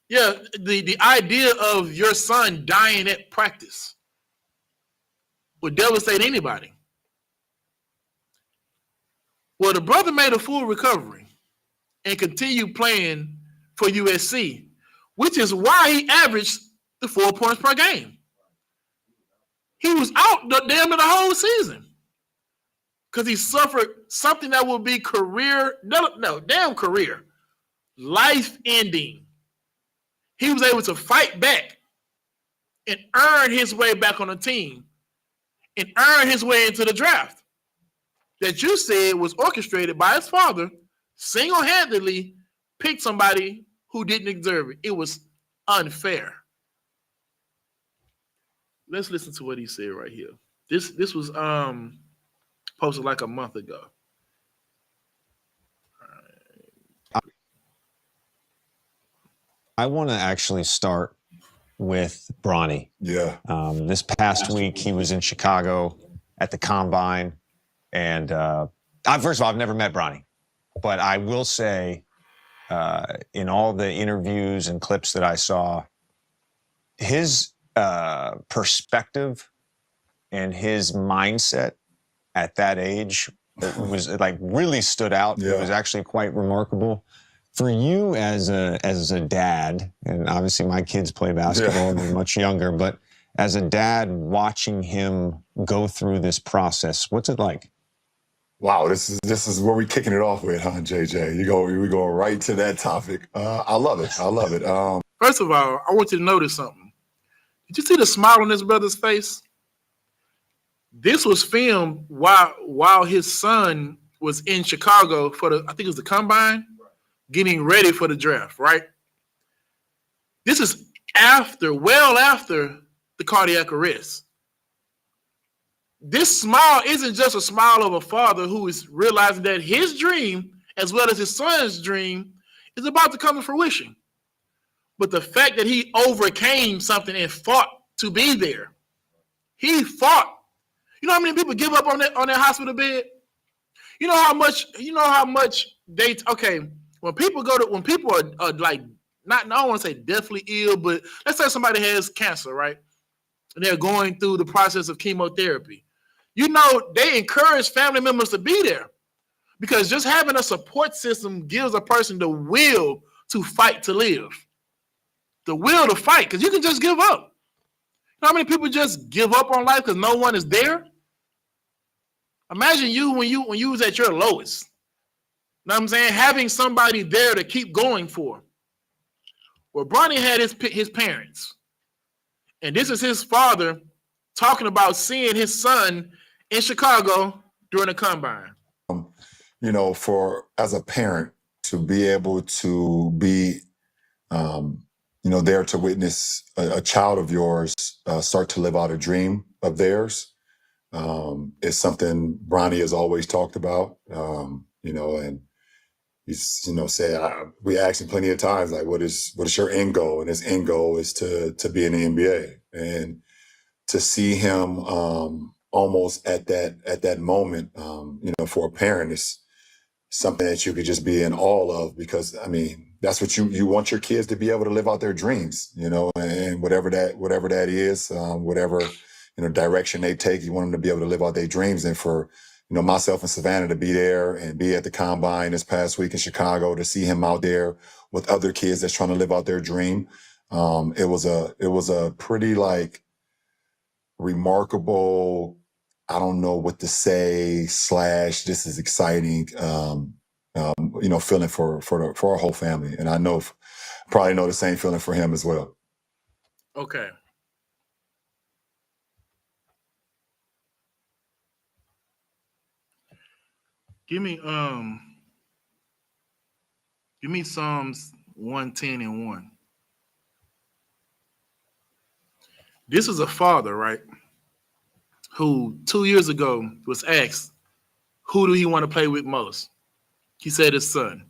Yeah, the idea of your son dying at practice would devastate anybody. Well, the brother made a full recovery and continued playing for USC, which is why he averaged the 4 points per game. He was out the whole season because he suffered something that will be career, life-ending. He was able to fight back and earn his way back on the team and earn his way into the draft that you said was orchestrated by his father, single-handedly picked somebody who didn't deserve it. It was unfair. Let's listen to what he said right here. This was posted like a month ago. I want to actually start with Bronny. Yeah. This past week, he was in Chicago at the Combine. And first of all, I've never met Bronny. But I will say, in all the interviews and clips that I saw, his perspective and his mindset at that age was like really stood out. Yeah. It was actually quite remarkable. For you as a dad, and obviously my kids play basketball, they're much younger, but as a dad watching him go through this process, what's it like? Wow, this is where we're kicking it off with, huh, JJ? We go right to that topic. I love it. I love it. First of all, I want you to notice something. Did you see the smile on his brother's face? This was filmed while his son was in Chicago for I think it was the combine, getting ready for the draft, right? This is well after the cardiac arrest. This smile isn't just a smile of a father who is realizing that his dream, as well as his son's dream, is about to come to fruition. But the fact that he overcame something and fought to be there. He fought. You know how many people give up on that hospital bed? You know how much they when people are like I don't want to say deathly ill, but let's say somebody has cancer, right? And they're going through the process of chemotherapy. You know, they encourage family members to be there because just having a support system gives a person the will to fight to live. The will to fight, because you can just give up. You know how many people just give up on life because no one is there? Imagine you when you was at your lowest. You know what I'm saying? Having somebody there to keep going for. Well, Bronny had his parents. And this is his father talking about seeing his son in Chicago during the combine. You know, as a parent to be able to be, there to witness a child of yours start to live out a dream of theirs is something Bronny has always talked about. And he's said we asked him plenty of times like, what is your end goal? And his end goal is to be in the NBA, and to see him almost at that moment, for a parent is something that you could just be in awe of, because I mean that's what you want your kids to be able to live out their dreams, and whatever that is, whatever direction they take, you want them to be able to live out their dreams. And for myself and Savannah to be there and be at the combine this past week in Chicago, to see him out there with other kids that's trying to live out their dream, it was a pretty like remarkable, I don't know what to say, / this is exciting, feeling for our whole family. And I probably know the same feeling for him as well. Okay. Give me Psalms 110:1. This is a father, right, who 2 years ago was asked, who do he want to play with most? He said his son.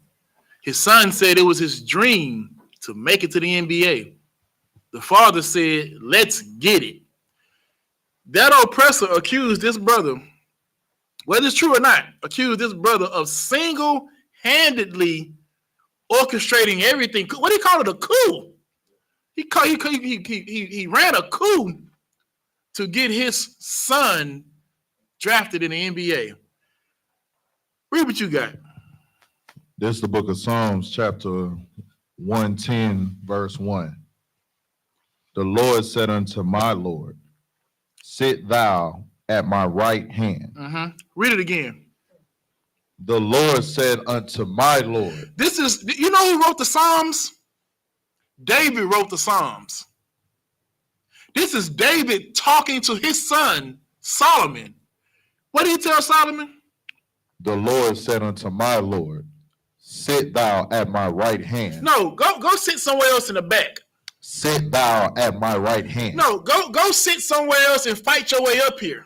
His son said it was his dream to make it to the NBA. The father said, let's get it. That oppressor accused this brother, whether it's true or not, accused this brother of single-handedly orchestrating everything. What do you call it? A coup. He ran a coup to get his son drafted in the NBA. Read what you got. This is the book of Psalms, chapter 110, verse 1. The Lord said unto my Lord, sit thou at my right hand. Read it again. The Lord said unto my Lord. This is, you know who wrote the Psalms? David wrote the Psalms. This is David talking to his son, Solomon. What did he tell Solomon? The Lord said unto my Lord, sit thou at my right hand. No, go sit somewhere else in the back. Sit thou at my right hand. No, go sit somewhere else and fight your way up here.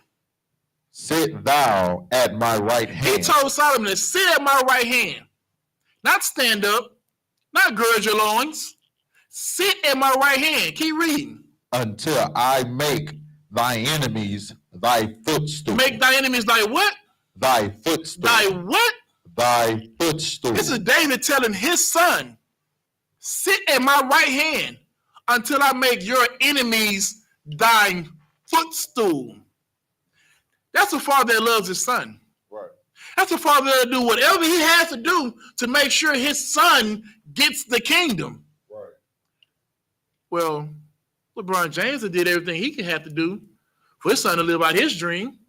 Sit thou at my right hand. He told Solomon to sit at my right hand. Not stand up, not gird your loins. Sit at my right hand. Keep reading. Until I make thy enemies thy footstool. Make thy enemies thy what? Thy footstool. Thy what? Thy footstool. This is David telling his son, sit at my right hand until I make your enemies thy footstool. That's a father that loves his son. Right. That's a father that do whatever he has to do to make sure his son gets the kingdom. Right. Well, LeBron James did everything he could have to do for his son to live out his dream.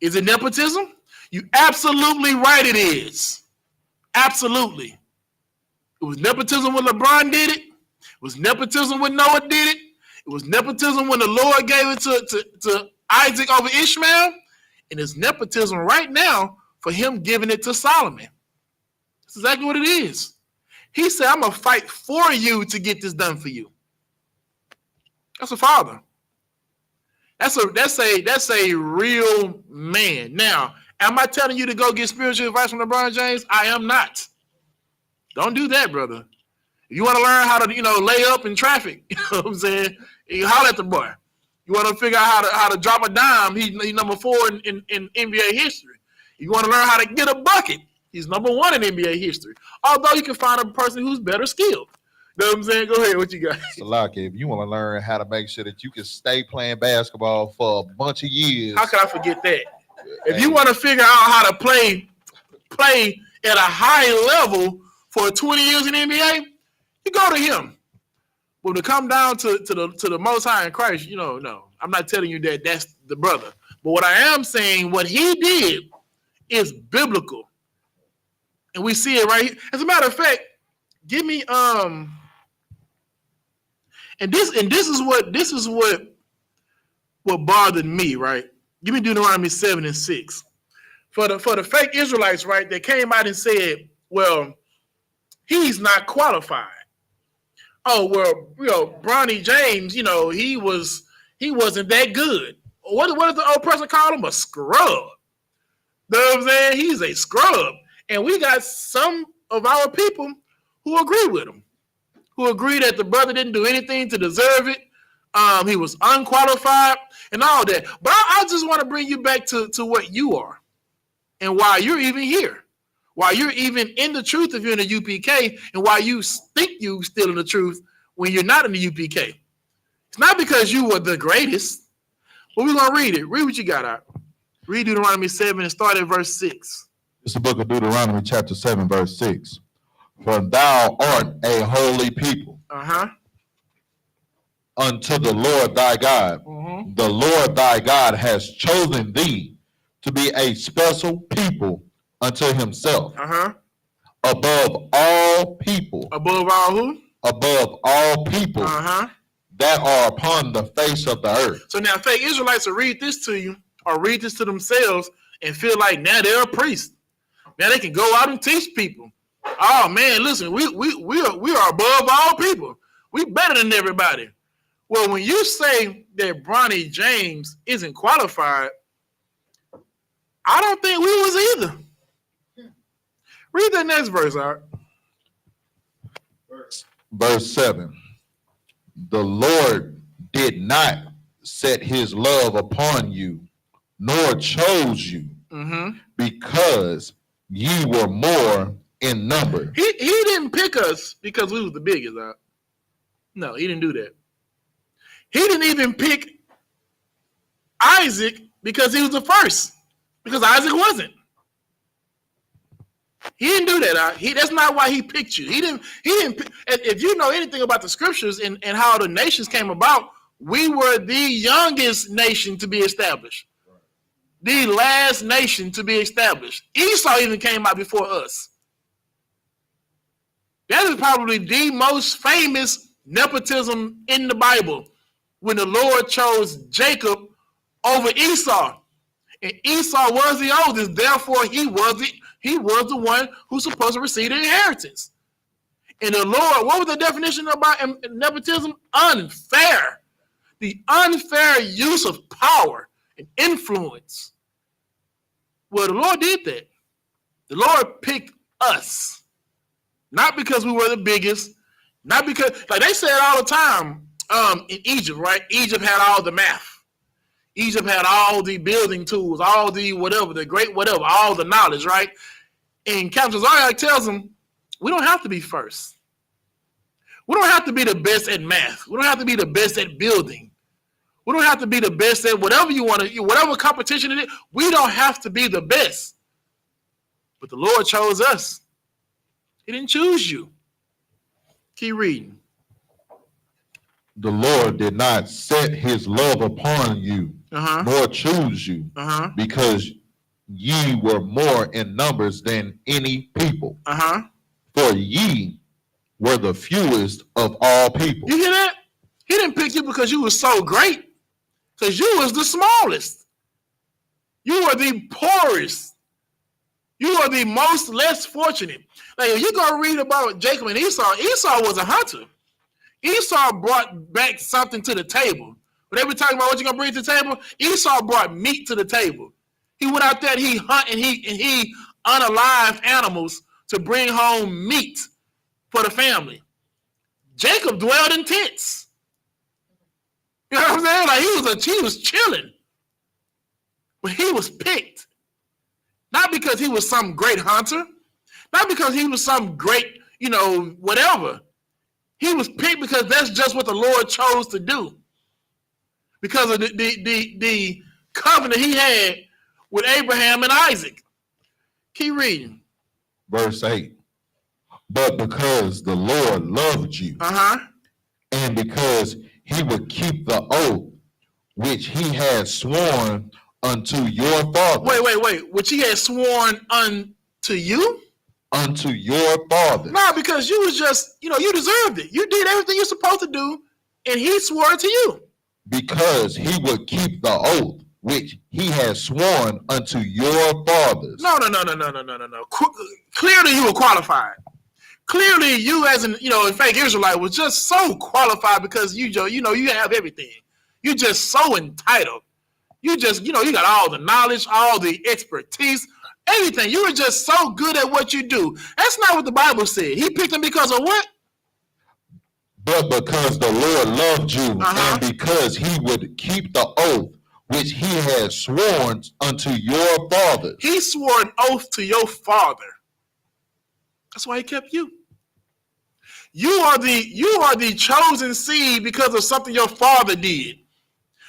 Is it nepotism? You absolutely right it is. Absolutely. It was nepotism when LeBron did it. It was nepotism when Noah did it. It was nepotism when the Lord gave it to Isaac over Ishmael. And it's nepotism right now for him giving it to Solomon. That's exactly what it is. He said, I'm going to fight for you to get this done for you. That's a father. That's a real man. Now, am I telling you to go get spiritual advice from LeBron James? I am not. Don't do that, brother. If you want to learn how to, lay up in traffic, you know what I'm saying? You holler at the boy. You want to figure out how to drop a dime? He's number 4 in NBA history. You want to learn how to get a bucket? He's number 1 in NBA history. Although you can find a person who's better skilled. You know what I'm saying? Go ahead. What you got? Salaki, if you want to learn how to make sure that you can stay playing basketball for a bunch of years. How can I forget that? If you want to figure out how to play at a high level for 20 years in the NBA, you go to him. But to come down to the Most High in Christ, no. I'm not telling you that that's the brother. But what I am saying, what he did is biblical. And we see it right here. As a matter of fact, give me and this is what bothered me, right? Give me Deuteronomy 7:6. For the fake Israelites, right, they came out and said, well, he's not qualified. Oh, well, Bronny James, he wasn't that good. What does the old person call him? A scrub. You know what I'm saying? He's a scrub. And we got some of our people who agree with him, who agree that the brother didn't do anything to deserve it. He was unqualified and all that. But I just want to bring you back to what you are and why you're even here, why you're even in the truth if you're in the UPK, and why you think you're still in the truth when you're not in the UPK. It's not because you were the greatest. But we're going to read it. Read what you got out. Read Deuteronomy 7 and start at verse 6. It's the book of Deuteronomy chapter 7, verse 6. For thou art a holy people unto the Lord thy God. The Lord thy God has chosen thee to be a special people unto himself. Above all people. Above all who? Above all people that are upon the face of the earth. So now fake Israelites will read this to you or read this to themselves and feel like now they're a priest. Now they can go out and teach people. Oh man, listen, we are above all people. We better than everybody. Well, when you say that Bronny James isn't qualified, I don't think we was either. Read that next verse, Art. Verse 7. The Lord did not set his love upon you, nor chose you, because ye were more in number. He didn't pick us because we was the biggest. No, he didn't do that. He didn't even pick Isaac because he was the first, because Isaac wasn't. He didn't do that. That's not why he picked you. He didn't. If you know anything about the scriptures and how the nations came about, we were the youngest nation to be established, the last nation to be established. Esau even came out before us. That is probably the most famous nepotism in the Bible, when the Lord chose Jacob over Esau. And Esau was the oldest, therefore he was the one who's supposed to receive the inheritance. And the Lord, what was the definition about nepotism? Unfair. The unfair use of power and influence. Well, the Lord did that. The Lord picked us. Not because we were the biggest, not because, like they said all the time in Egypt, right? Egypt had all the math. Egypt had all the building tools, all the whatever, the great whatever, all the knowledge, right? And Captain Zaryak tells them, we don't have to be first. We don't have to be the best at math. We don't have to be the best at building. We don't have to be the best at whatever you want to, whatever competition it is. We don't have to be the best. But the Lord chose us. He didn't choose you. Keep reading. The Lord did not set his love upon you, nor choose you, because ye were more in numbers than any people. For ye were the fewest of all people. You hear that? He didn't pick you because you were so great, because you was the smallest. You were the poorest. You are the most less fortunate. Like if you go read about Jacob and Esau, Esau was a hunter. Esau brought back something to the table. When they were talking about what you're gonna bring to the table, Esau brought meat to the table. He went out there and he hunt and he unalived animals to bring home meat for the family. Jacob dwelled in tents. You know what I'm saying? Like he was chilling. But he was picked. Not because he was some great hunter, not because he was some great, whatever. He was picked because that's just what the Lord chose to do. Because of the covenant he had with Abraham and Isaac. Keep reading. Verse 8. But because the Lord loved you, and because he would keep the oath which he had sworn unto your fathers. Wait. Which he had sworn unto you? Unto your fathers. No, because you was just, you deserved it. You did everything you're supposed to do, and he swore to you. Because he would keep the oath which he had sworn unto your fathers. No. Clearly you were qualified. Clearly you as an, fake Israelite was just so qualified because you have everything. You're just so entitled. You just, you got all the knowledge, all the expertise, everything. You were just so good at what you do. That's not what the Bible said. He picked them because of what? But because the Lord loved you, and because he would keep the oath which he had sworn unto your fathers. He swore an oath to your father. That's why he kept you. You are the chosen seed because of something your father did.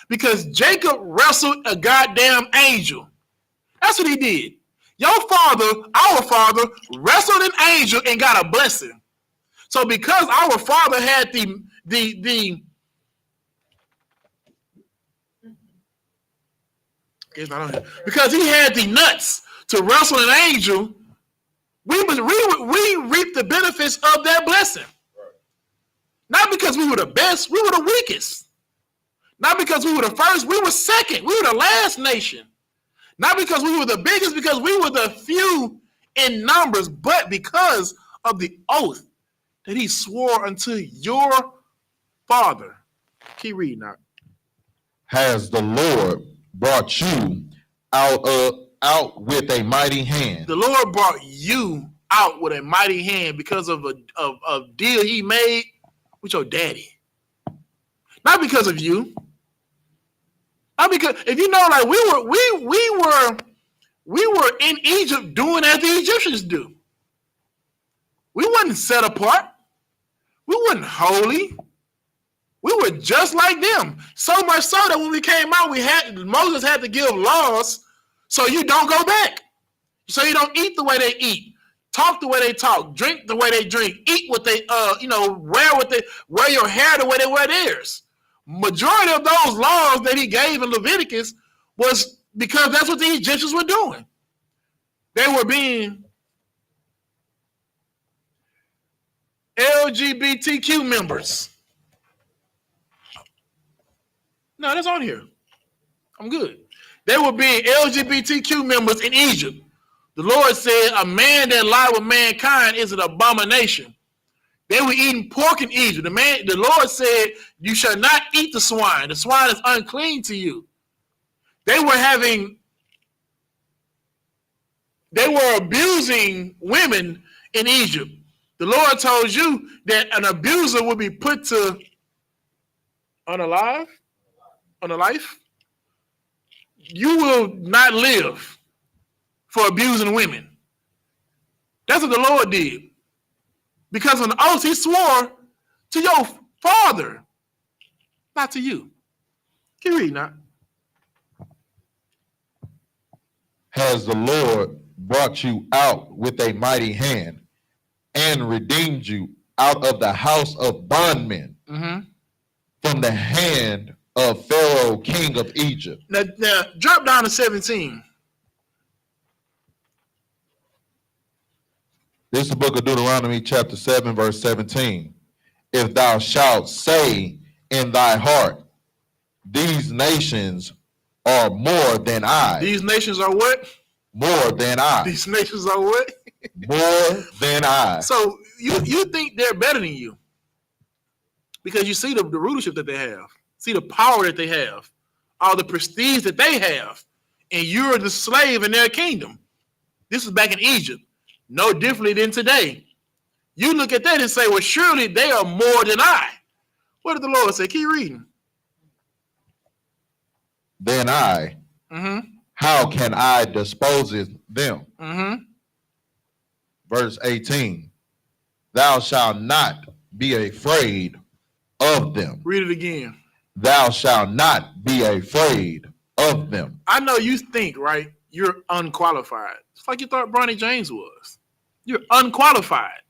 Because Jacob wrestled a goddamn angel. That's what he did. Your father, our father, wrestled an angel and got a blessing. So because our father had because he had the nuts to wrestle an angel, we reaped the benefits of that blessing. Not because we were the best, we were the weakest. Not because we were the first, we were second. We were the last nation. Not because we were the biggest, because we were the few in numbers, but because of the oath that he swore unto your father. Keep reading now. Has the Lord brought you out with a mighty hand? The Lord brought you out with a mighty hand because of a deal he made with your daddy. Not because of you. Not because, if you know, like we were in Egypt doing as the Egyptians do. We wasn't set apart. We wasn't holy. We were just like them. So much so that when we came out, Moses had to give laws so you don't go back. So you don't eat the way they eat, talk the way they talk, drink the way they drink, eat what they wear your hair the way they wear theirs. Majority of those laws that he gave in Leviticus was because that's what the Egyptians were doing. They were being LGBTQ members. No, that's on here. I'm good. They were being LGBTQ members in Egypt. The Lord said, a man that lied with mankind is an abomination. They were eating pork in Egypt. The Lord said, you shall not eat the swine. The swine is unclean to you. They were abusing women in Egypt. The Lord told you that an abuser would be put to unalive. You will not live for abusing women. That's what the Lord did. Because on the oath, he swore to your father, not to you. Keep reading now. Has the Lord brought you out with a mighty hand and redeemed you out of the house of bondmen from the hand of Pharaoh, king of Egypt. Now drop down to 17. This is the book of Deuteronomy, chapter 7, verse 17. If thou shalt say in thy heart, these nations are more than I. These nations are what? More than I. These nations are what? More than I. So you think they're better than you because you see the rulership that they have, see the power that they have, all the prestige that they have, and you're the slave in their kingdom. This is back in Egypt, no differently than today. You look at that and say, well, surely they are more than I. What did the Lord say? Keep reading. Then I, how can I dispose of them? Verse 18, thou shalt not be afraid of them. Read it again. Thou shalt not be afraid of them. I know you think, right, you're unqualified. It's like you thought Bronny James was. You're unqualified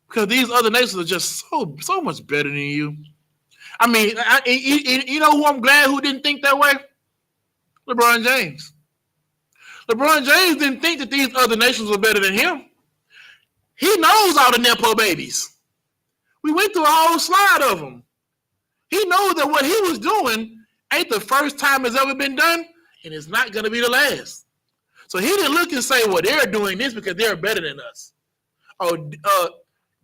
because these other nations are just so much better than you. I mean, you know who I'm glad who didn't think that way? LeBron James. LeBron James didn't think that these other nations were better than him. He knows all the Nepo babies. We went through a whole slide of them. He knows that what he was doing ain't the first time it's ever been done, and it's not going to be the last. So he didn't look and say, well, they're doing this because they're better than us. Oh,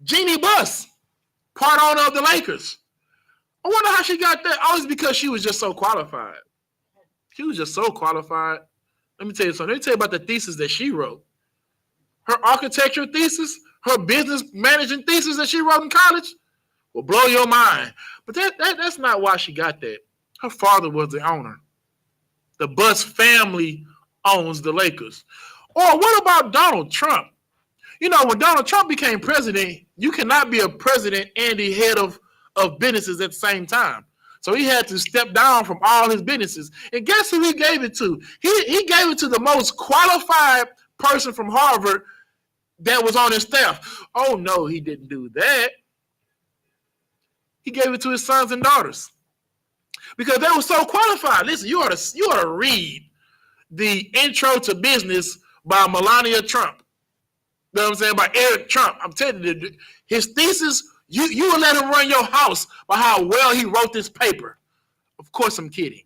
Jeannie Buss, part owner of the Lakers. I wonder how she got that. Always because she was just so qualified. She was just so qualified. Let me tell you something. Let me tell you about the thesis that she wrote. Her architecture thesis, her business managing thesis that she wrote in college will blow your mind. But that's not why she got that. Her father was the owner. The Buss family owns the Lakers. Or what about Donald Trump? You know, when Donald Trump became president, you cannot be a president and the head of businesses at the same time. So he had to step down from all his businesses. And guess who he gave it to? He gave it to the most qualified person from Harvard that was on his staff. Oh, no, he didn't do that. He gave it to his sons and daughters because they were so qualified. Listen, you ought to read the Intro to Business by Melania Trump. You know what I'm saying? By Eric Trump. I'm telling you, his thesis, you will let him run your house by how well he wrote this paper. Of course, I'm kidding.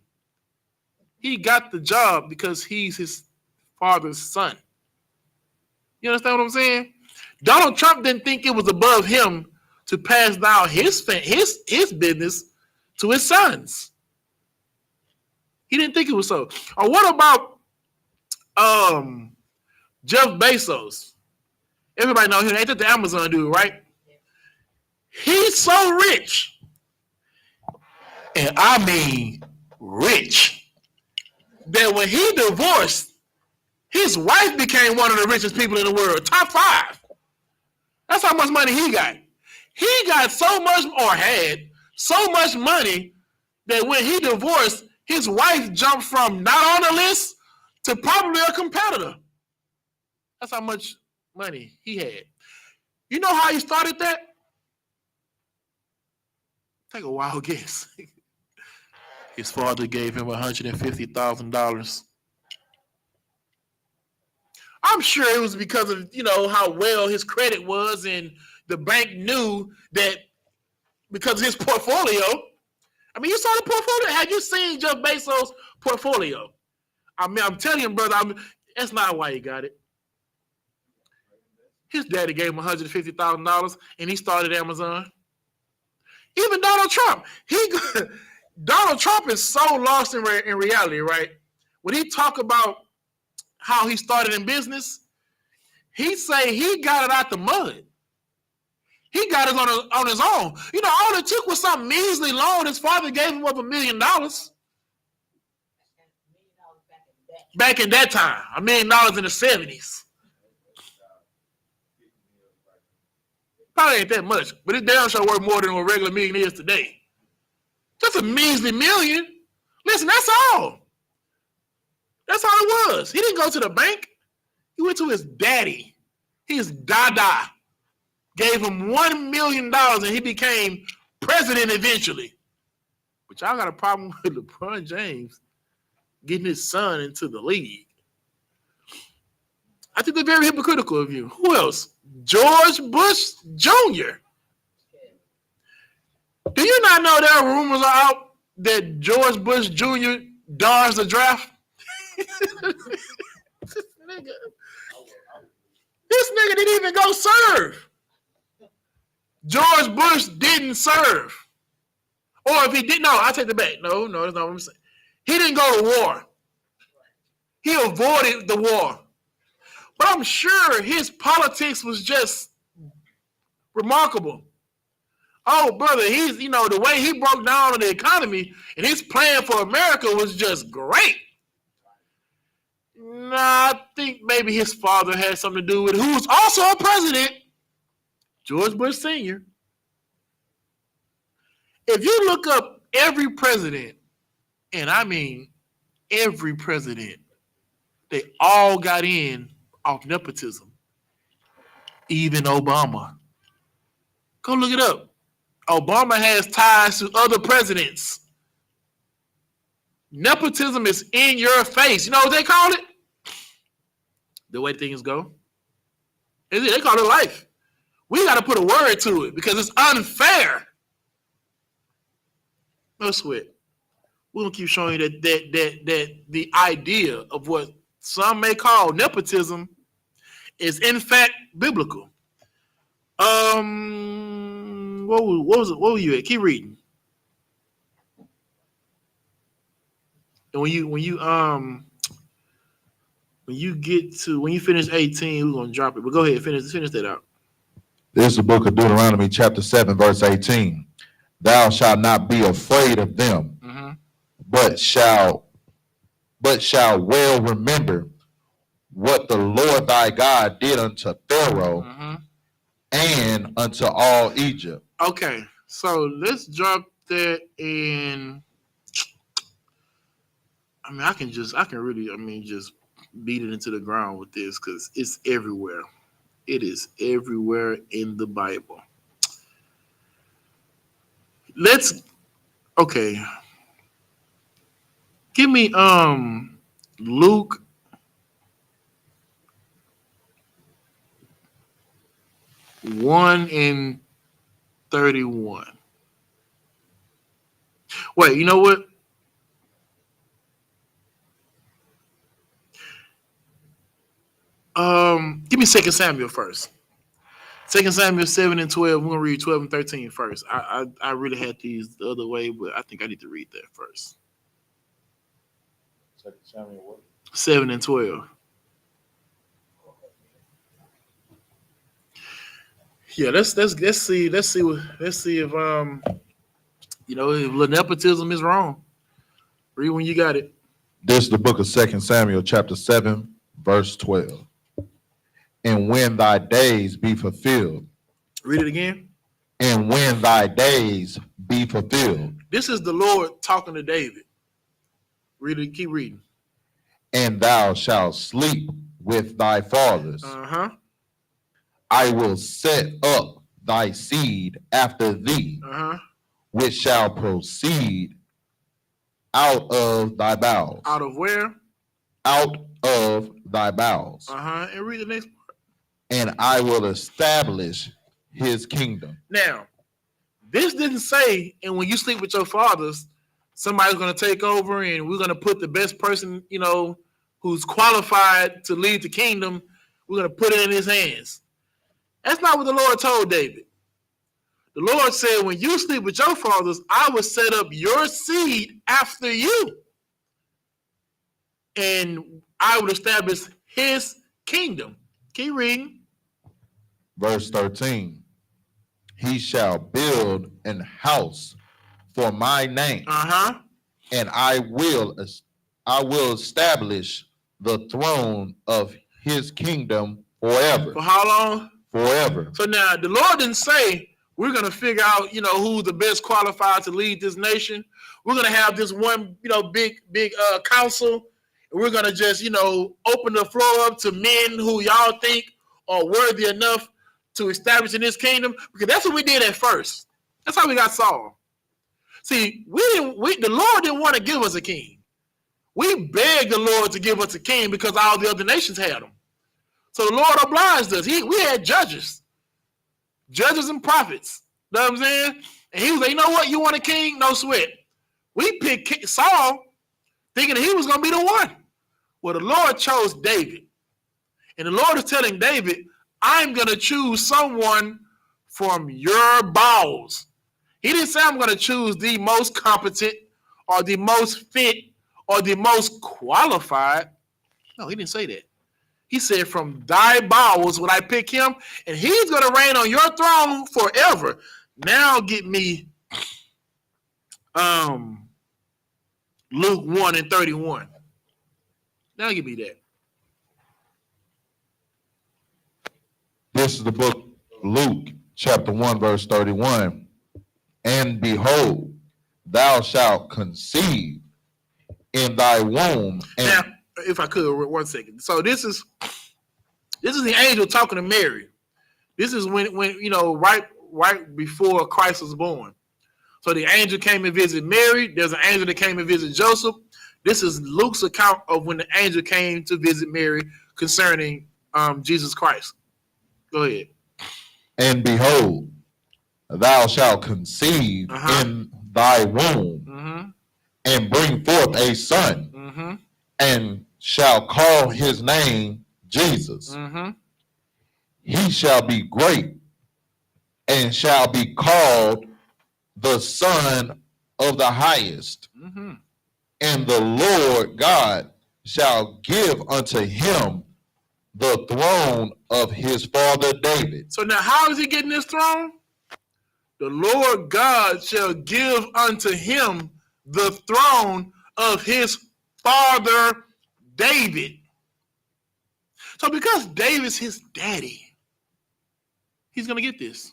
He got the job because he's his father's son. You understand what I'm saying? Donald Trump didn't think it was above him to pass down his business to his sons. He didn't think it was so. Or what about Jeff Bezos? Everybody knows him. Ain't that the Amazon dude, right? He's so rich. And I mean rich. That when he divorced, his wife became one of the richest people in the world. Top 5. That's how much money he got. He got so much, or had so much money, that when he divorced, his wife jumped from not on the list to probably a competitor. That's how much money he had. You know how he started that? Take a wild guess. His father gave him $150,000. I'm sure it was because of, how well his credit was, and the bank knew that because of his portfolio. I mean, you saw the portfolio. Have you seen Jeff Bezos' portfolio? I mean, I'm telling you, brother, that's not why he got it. His daddy gave him $150,000, and he started Amazon. Even Donald Trump. Donald Trump is so lost in reality, right? When he talk about how he started in business, he say he got it out the mud. He got it on his own. All it took was some measly loan his father gave him of $1 million. Back in that time, $1 million in the 70s. Probably ain't that much, but it damn sure worth more than a regular million is today. Just a measly $1 million. Listen, that's all. That's all it was. He didn't go to the bank. He went to his daddy. His dada gave him $1 million and he became president eventually. But y'all got a problem with LeBron James getting his son into the league. I think they're very hypocritical of you. Who else? George Bush Jr. Do you not know there are rumors out that George Bush Jr. dodged the draft? This nigga didn't even go serve. George Bush didn't serve. Or if he did, no, I take the back. No, that's not what I'm saying. He didn't go to war. He avoided the war. But I'm sure his politics was just remarkable. Oh, brother, he's, the way he broke down on the economy and his plan for America was just great. Nah, I think maybe his father had something to do with it, who was also a president, George Bush Sr. If you look up every president, and I mean every president, they all got in off nepotism. Even Obama. Go look it up. Obama has ties to other presidents. Nepotism is in your face. You know what they call it? The way things go. They call it life. We got to put a word to it because it's unfair. No sweat. We're going to keep showing you that the idea of what some may call nepotism is in fact biblical. What were you at? Keep reading. And when you finish 18, we're gonna drop it. But go ahead, finish that out. This is the book of Deuteronomy, chapter 7, verse 18. Thou shalt not be afraid of them, but shall well remember what the Lord thy God did unto Pharaoh and unto all Egypt. Okay, so let's drop that in. I can really just beat it into the ground with this because it's everywhere. It is everywhere in the Bible. Give me Luke 1:31. Wait, you know what? Give me 2 Samuel first. 2 Samuel 7:12. We're gonna read 12 and 13 first. I really had these the other way, but I think I need to read that first. 2 Samuel what? 7 and 12. Yeah, let's see if if LeNepotism is wrong. Read when you got it. This is the book of 2 Samuel, chapter 7, verse 12. And when thy days be fulfilled. Read it again. And when thy days be fulfilled. This is the Lord talking to David. Read it, keep reading. And thou shalt sleep with thy fathers. I will set up thy seed after thee, which shall proceed out of thy bowels. Out of where? Out of thy bowels. And read the next part. And I will establish his kingdom. Now, this didn't say, and when you sleep with your fathers, somebody's going to take over and we're going to put the best person, who's qualified to lead the kingdom, we're going to put it in his hands. That's not what the Lord told David. The Lord said, when you sleep with your fathers, I will set up your seed after you. And I will establish his kingdom. Keep reading. Verse 13. He shall build an house for my name. And I will establish the throne of his kingdom forever. For how long? Forever. So now the Lord didn't say We're going to figure out, who's the best qualified to lead this nation. We're going to have this one, big council. And we're going to just, open the floor up to men who y'all think are worthy enough to establish in this kingdom. Because that's what we did at first. That's how we got Saul. See, the Lord didn't want to give us a king. We begged the Lord to give us a king because all the other nations had him. So the Lord obliged us. We had judges and prophets. You know what I'm saying? And he was like, you know what? You want a king? No sweat. We picked Saul thinking that he was going to be the one. Well, the Lord chose David. And the Lord is telling David, I'm going to choose someone from your bowels. He didn't say I'm going to choose the most competent or the most fit or the most qualified. No, he didn't say that. He said, from thy bowels would I pick him, and he's going to reign on your throne forever. Now get me Luke 1:31. Now give me that. This is the book of Luke, chapter 1, verse 31. And behold, thou shalt conceive in thy womb. Now, if I could, 1 second. So this is the angel talking to Mary. This is when right before Christ was born. So the angel came and visited Mary. There's an angel that came and visited Joseph. This is Luke's account of when the angel came to visit Mary concerning Jesus Christ. Go ahead. And behold, thou shalt conceive in thy womb and bring forth a son and shall call his name Jesus. He shall be great and shall be called the Son of the Highest. And the Lord God shall give unto him the throne of his father David. So now how is he getting this throne? The Lord God shall give unto him the throne of his father David. So because David's his daddy, he's going to get this.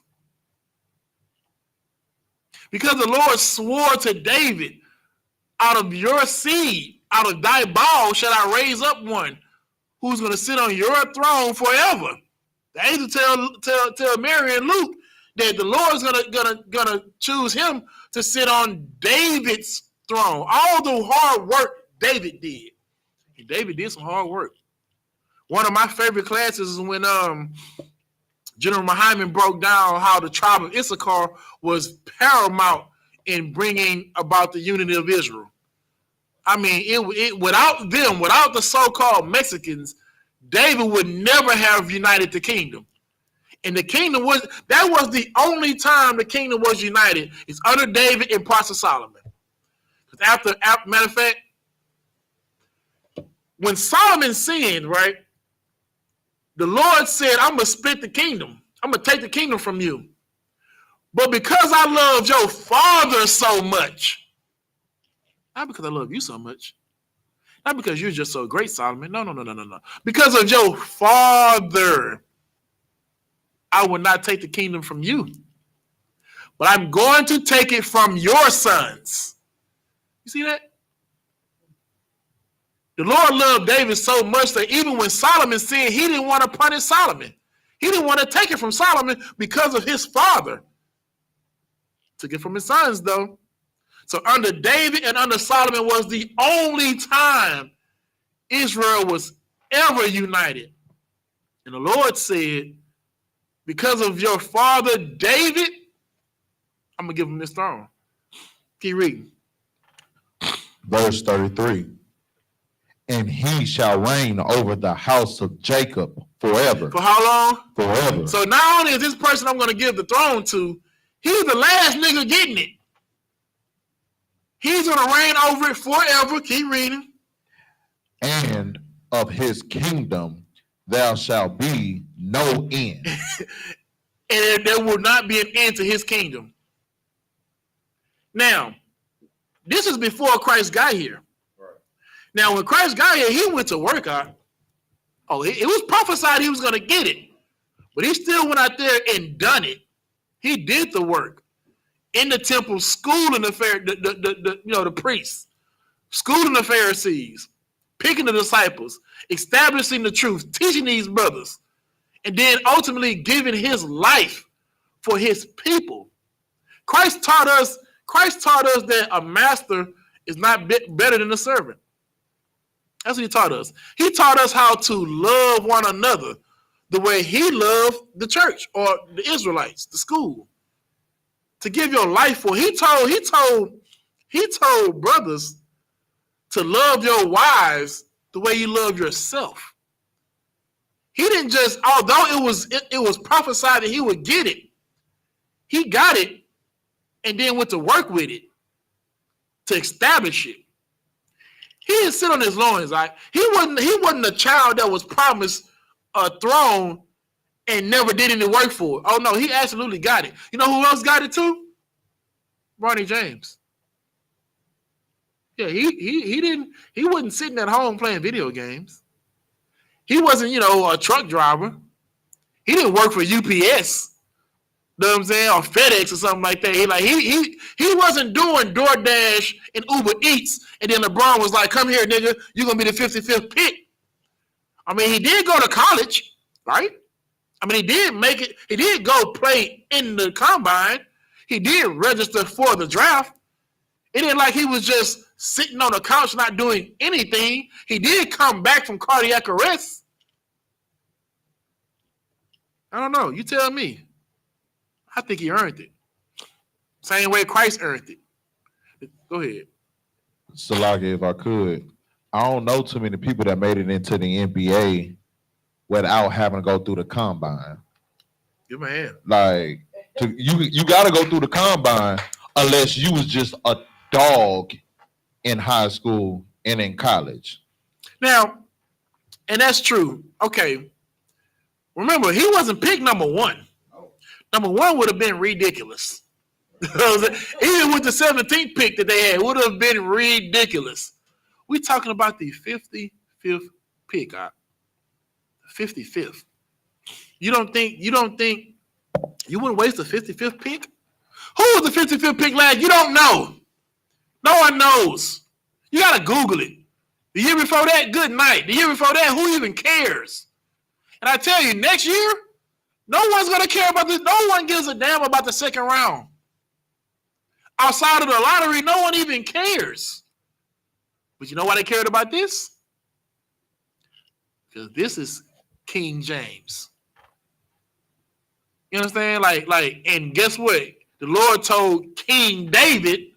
Because the Lord swore to David, out of your seed, out of thy bowels shall I raise up one who's going to sit on your throne forever. The angel tell Mary and Luke that the Lord's gonna choose him to sit on David's throne. All the hard work David did. And David did some hard work. One of my favorite classes is when General Muhammad broke down how the tribe of Issachar was paramount in bringing about the unity of Israel. I mean, it without them, without the so-called Mexicans, David would never have united the kingdom. And the kingdom was the only time the kingdom was united. It's under David and Prophet Solomon. After matter of fact, when Solomon sinned, right, the Lord said, I'm going to split the kingdom. I'm going to take the kingdom from you. But because I loved your father so much, not because I love you so much, not because you're just so great, Solomon. No. Because of your father, I will not take the kingdom from you. But I'm going to take it from your sons. You see that? The Lord loved David so much that even when Solomon sinned, he didn't want to punish Solomon. He didn't want to take it from Solomon because of his father. Took it from his sons, though. So under David and under Solomon was the only time Israel was ever united. And the Lord said, because of your father David, I'm going to give him this throne. Keep reading. Verse 33. And he shall reign over the house of Jacob forever. For how long? Forever. So not only is this person I'm going to give the throne to, he's the last nigga getting it. He's going to reign over it forever. Keep reading. And of his kingdom there shall be no end. And there will not be an end to his kingdom. Now, this is before Christ got here. Right. Now, when Christ got here, he went to work out. Oh, it was prophesied he was going to get it. But he still went out there and done it. He did the work in the temple, schooling the priests, schooling the Pharisees, picking the disciples, establishing the truth, teaching these brothers, and then ultimately giving his life for his people. Christ taught us that a master is not better than a servant. That's what he taught us. He taught us how to love one another the way he loved the church or the Israelites, the school. To give your life for. He told brothers to love your wives the way you love yourself. He didn't just, although it was prophesied that he would get it, he got it and then went to work with it to establish it. He didn't sit on his loins, right? He wasn't a child that was promised a throne and never did any work for it. Oh no, he absolutely got it. You know who else got it too? Ronnie James. Yeah, he wasn't sitting at home playing video games. He wasn't, a truck driver. He didn't work for UPS. You know what I'm saying? Or FedEx or something like that. He wasn't doing DoorDash and Uber Eats, and then LeBron was like, come here, nigga, you're gonna be the 55th pick. I mean, he did go to college, right? I mean, he did make it, he did go play in the combine. He did register for the draft. It ain't like he was just sitting on the couch not doing anything. He did come back from cardiac arrest. I don't know. You tell me. I think he earned it. Same way Christ earned it. Go ahead. Salaki, if I could, I don't know too many people that made it into the NBA without having to go through the combine. Give him a hand. Like, you got to go through the combine unless you was just a dog in high school and in college. Now, and that's true. Okay. Remember, he wasn't picked number one. Number one would have been ridiculous. Even with the 17th pick that they had, would have been ridiculous. We're talking about the 55th pick. 55th. You don't think you wouldn't waste the 55th pick? Who was the 55th pick last? You don't know. No one knows. You gotta Google it. The year before that, good night. The year before that, who even cares? And I tell you, next year, no one's going to care about this. No one gives a damn about the second round. Outside of the lottery, no one even cares. But you know why they cared about this? Because this is King James. You understand? And guess what? The Lord told King David,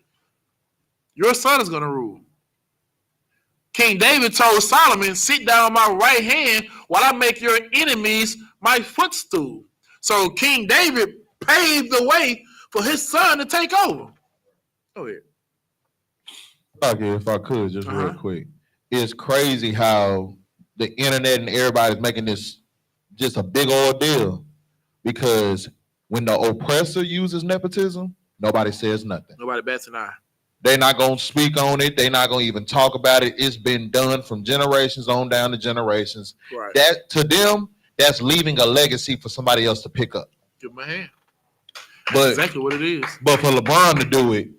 your son is going to rule. King David told Solomon, sit down on my right hand while I make your enemies my footstool. So King David paved the way for his son to take over. Go ahead. Okay, if I could, just real quick. It's crazy how the internet and everybody's making this just a big old deal. Because when the oppressor uses nepotism, nobody says nothing. Nobody bats an eye. They're not going to speak on it. They're not going to even talk about it. It's been done from generations on down to generations. Right. That to them, that's leaving a legacy for somebody else to pick up. Give him a hand. But, that's exactly what it is. But for LeBron to do it,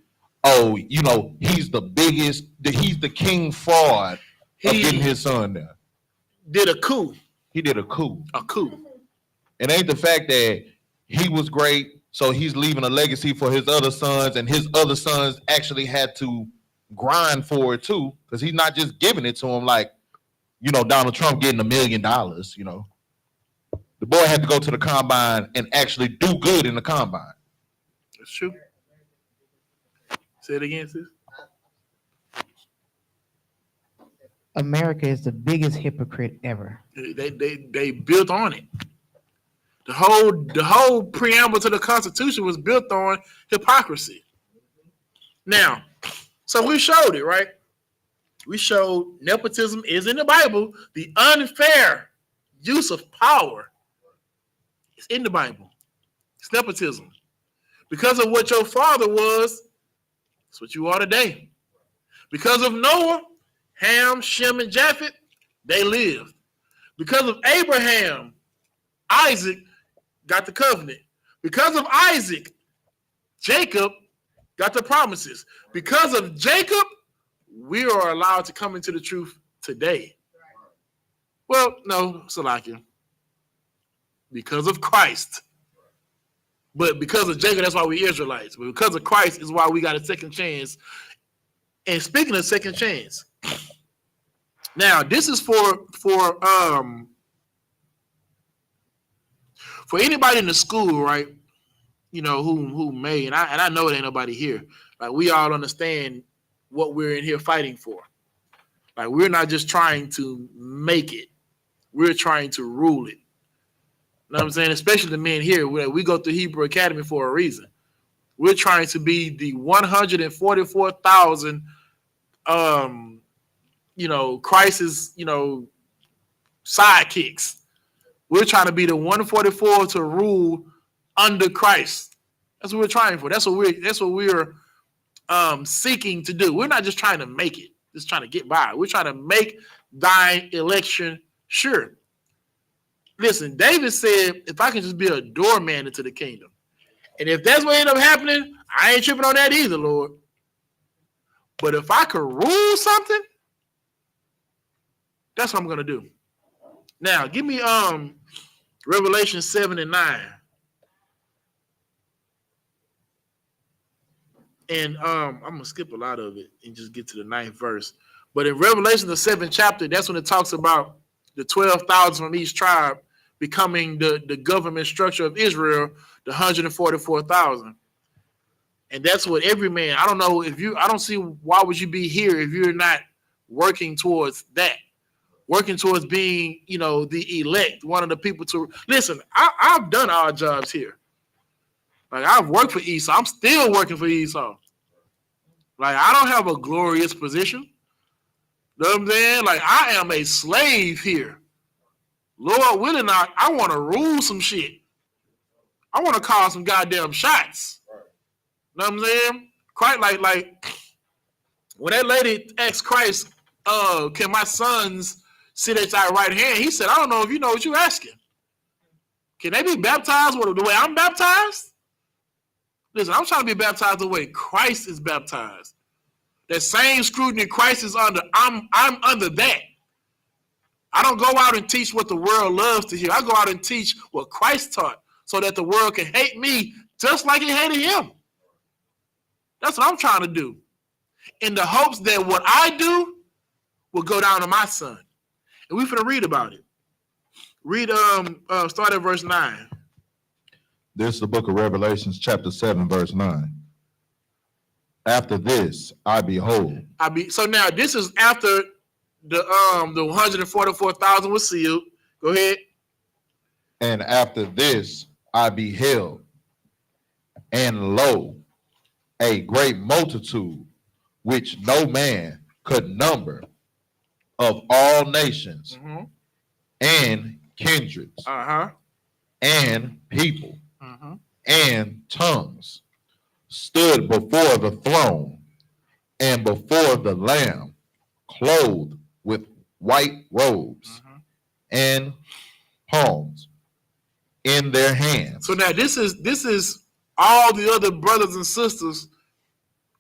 he's the biggest, he's the king fraud of getting his son there. Did a coup. He did a coup. A coup. It ain't the fact that he was great, so he's leaving a legacy for his other sons, and his other sons actually had to grind for it too, because he's not just giving it to him like, Donald Trump getting $1 million, The boy had to go to the combine and actually do good in the combine. That's true. Say it again, sis. America is the biggest hypocrite ever. They built on it. The whole preamble to the Constitution was built on hypocrisy. Now, so we showed it, right? We showed nepotism is in the Bible. The unfair use of power is in the Bible. It's nepotism. Because of what your father was, that's what you are today. Because of Noah, Ham, Shem, and Japheth, they lived. Because of Abraham, Isaac got the covenant. Because of Isaac, Jacob got the promises. Because of Jacob, we are allowed to come into the truth today. Well, no, Salakia. Because of Christ. But because of Jacob, that's why we Israelites. But because of Christ is why we got a second chance. And speaking of second chance, now this is for anybody in the school, right? You know, who may, and I know it ain't nobody here. Like, we all understand what we're in here fighting for. Like, we're not just trying to make it. We're trying to rule it. You know what I'm saying? Especially the men here. We go through Hebrew Academy for a reason. We're trying to be the 144,000, Christ's, sidekicks. We're trying to be the 144 to rule under Christ. That's what we're trying for. That's what we're seeking to do. We're not just trying to make it, just trying to get by. We're trying to make thine election sure. Listen, David said, if I can just be a doorman into the kingdom. And if that's what ended up happening, I ain't tripping on that either, Lord. But if I could rule something, that's what I'm going to do. Now, give me Revelation 7 and 9. And I'm going to skip a lot of it and just get to the 9th verse. But in Revelation, the 7th chapter, that's when it talks about the 12,000 from each tribe becoming the government structure of Israel, the 144,000. And that's what every man, I don't see why would you be here if you're not working towards that. Working towards being, the elect, one of the people to listen. I've done our jobs here. Like, I've worked for Esau. I'm still working for Esau. Like, I don't have a glorious position. You know what I'm saying? Like, I am a slave here. Lord willing, I want to rule some shit. I want to call some goddamn shots. You know what I'm saying? Quite like when that lady asked Christ, can my sons sit at thy right hand? He said, I don't know if you know what you're asking. Can they be baptized the way I'm baptized? Listen, I'm trying to be baptized the way Christ is baptized. That same scrutiny Christ is under, I'm under that. I don't go out and teach what the world loves to hear. I go out and teach what Christ taught so that the world can hate me just like it hated him. That's what I'm trying to do. In the hopes that what I do will go down to my son. And we're finna read about it. Read, start at verse 9. This is the book of Revelations, chapter 7, verse 9. After this, I behold. So now this is after the 144,000 was sealed. Go ahead. And after this, I beheld, and lo, a great multitude, which no man could number, of all nations, and kindreds, and people, and tongues, stood before the throne and before the Lamb, clothed with white robes and palms in their hands. So now this is all the other brothers and sisters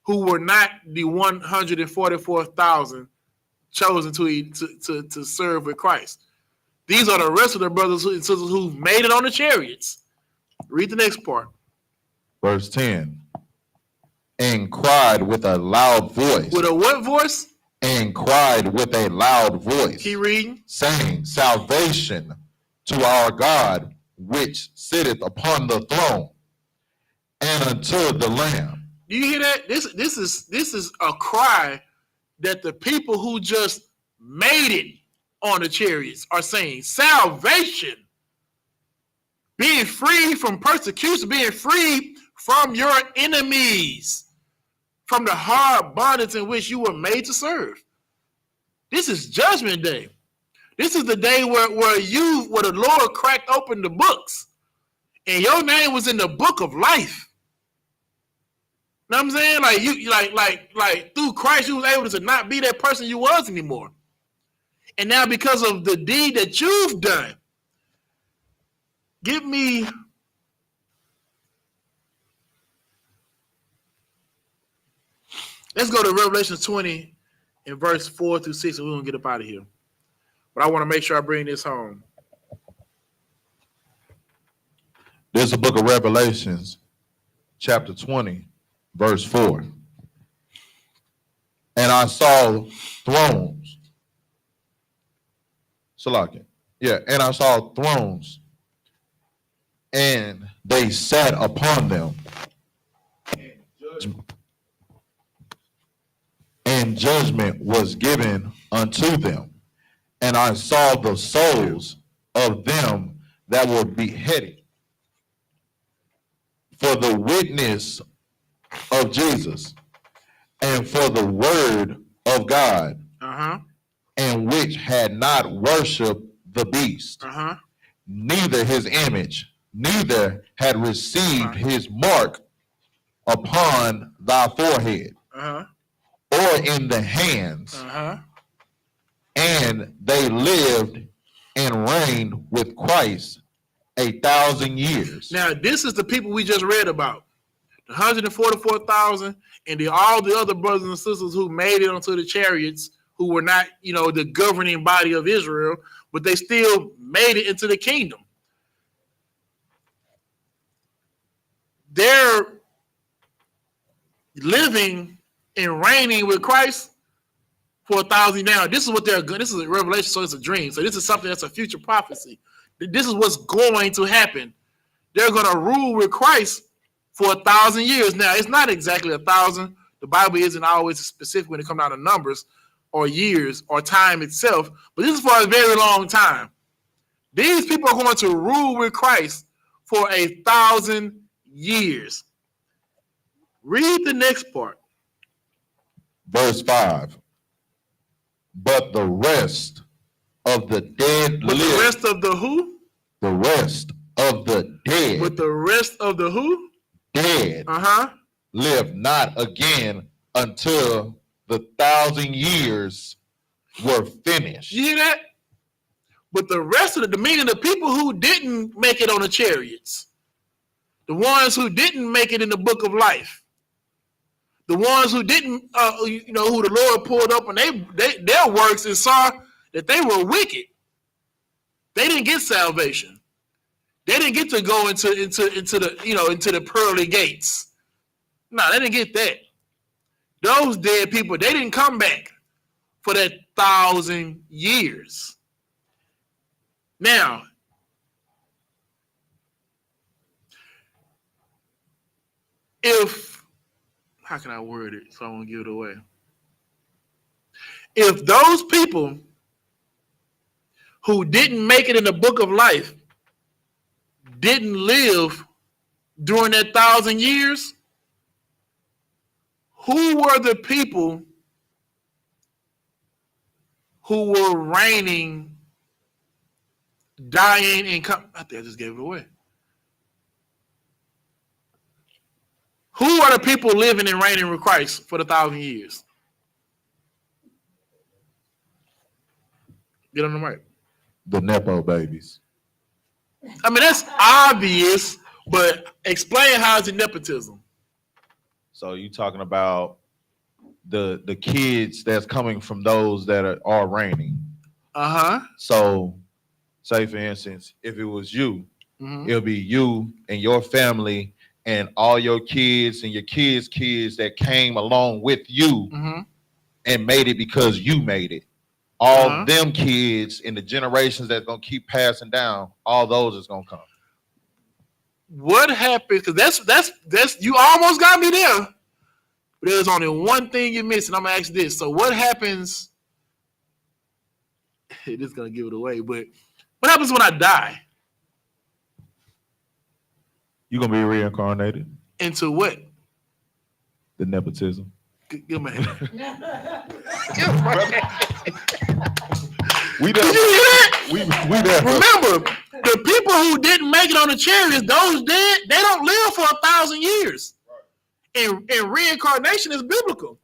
who were not the 144,000 chosen to serve with Christ. These are the rest of the brothers and sisters who made it on the chariots. Read the next part. Verse 10. And cried with a loud voice. With a what voice? And cried with a loud voice. Keep reading. Saying, salvation to our God, which sitteth upon the throne, and unto the Lamb. Do you hear that? This is a cry that the people who just made it on the chariots are saying. Salvation, being free from persecution, being free from your enemies, from the hard bondage in which you were made to serve. This is Judgment Day. This is the day where the Lord cracked open the books, and your name was in the book of life. You know what I'm saying? Like you, like through Christ, you was able to not be that person you was anymore. And now because of the deed that you've done, give me Let's go to Revelation 20 in verse 4 through 6, and we're going to get up out of here. But I want to make sure I bring this home. There's a book of Revelations, chapter 20, verse 4. And I saw thrones. Salakia. Yeah, and I saw thrones, and they sat upon them. And judgment was given unto them. And I saw the souls of them that were beheaded for the witness of Jesus and for the word of God, and which had not worshipped the beast, neither his image, neither had received his mark upon thy forehead or in the hands. And they lived and reigned with Christ 1,000 years. Now, this is the people we just read about. The 144,000 and all the other brothers and sisters who made it onto the chariots, who were not, the governing body of Israel, but they still made it into the kingdom. They're living and reigning with Christ for 1,000 now. This is what they're good. This is a revelation, so it's a dream. So this is something that's a future prophecy. This is what's going to happen. They're going to rule with Christ for 1,000 years. Now, it's not exactly 1,000. The Bible isn't always specific when it comes down to numbers or years or time itself, but this is for a very long time. These people are going to rule with Christ for 1,000 years. Read the next part. Verse 5. But the rest of the dead But live. the rest of the who? The rest of the dead. But the rest of the who? Dead. Live not again until the 1,000 years were finished. You hear that? But the rest of the meaning, the people who didn't make it on the chariots, the ones who didn't make it in the book of life, the ones who didn't, who the Lord pulled up and their works and saw that they were wicked, they didn't get salvation. They didn't get to go into the pearly gates. No, they didn't get that. Those dead people, they didn't come back for that 1,000 years. Now, how can I word it so I won't give it away? If those people who didn't make it in the book of life didn't live during that 1,000 years, who were the people who were reigning, dying, and I think I just gave it away. Who are the people living and reigning with Christ for the 1,000 years? Get on the mic. The Nepo babies. I mean, that's obvious, but explain how it's nepotism. So you talking about the kids that's coming from those that are reigning. So say for instance, if it was you, it'll be you and your family and all your kids and your kids' kids that came along with you and made it because you made it. All them kids and the generations that's gonna keep passing down, all those is gonna come. What happens? Because that's you almost got me there. But there's only one thing you're missing. I'm gonna ask this. So what happens? It is gonna give it away, but what happens when I die? You're gonna be reincarnated. Into what? The nepotism. Give me. We Did you hear that? We there. Remember, the people who didn't make it on the chariots, those dead, they don't live for 1,000 years. And reincarnation is biblical.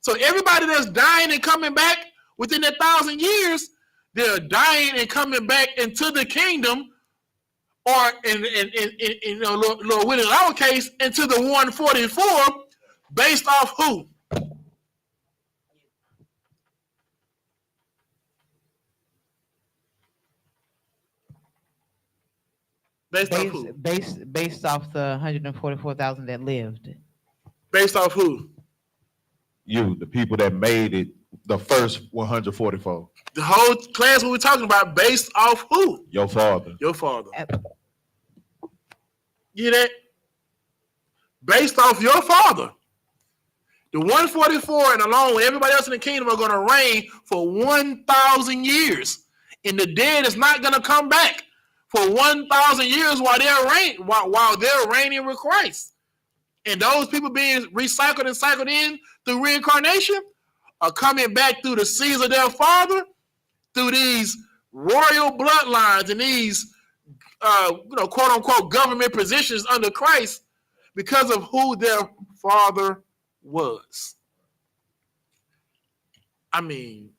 So everybody that's dying and coming back within that 1,000 years, they're dying and coming back into the kingdom, or in Lord willing, in our case, into the 144, based off who? Based off who? Based off the 144,000 that lived. Based off who? You, the people that made it, the first 144. The whole class we were talking about, based off who? Your father. Your father. You hear that? Based off your father. The 144 and along with everybody else in the kingdom are going to reign for 1,000 years. And the dead is not going to come back for 1,000 years while they're reigning with Christ. And those people being recycled and cycled in through reincarnation are coming back through the seeds of their father, through these royal bloodlines and these quote unquote government positions under Christ because of who their father was. I mean,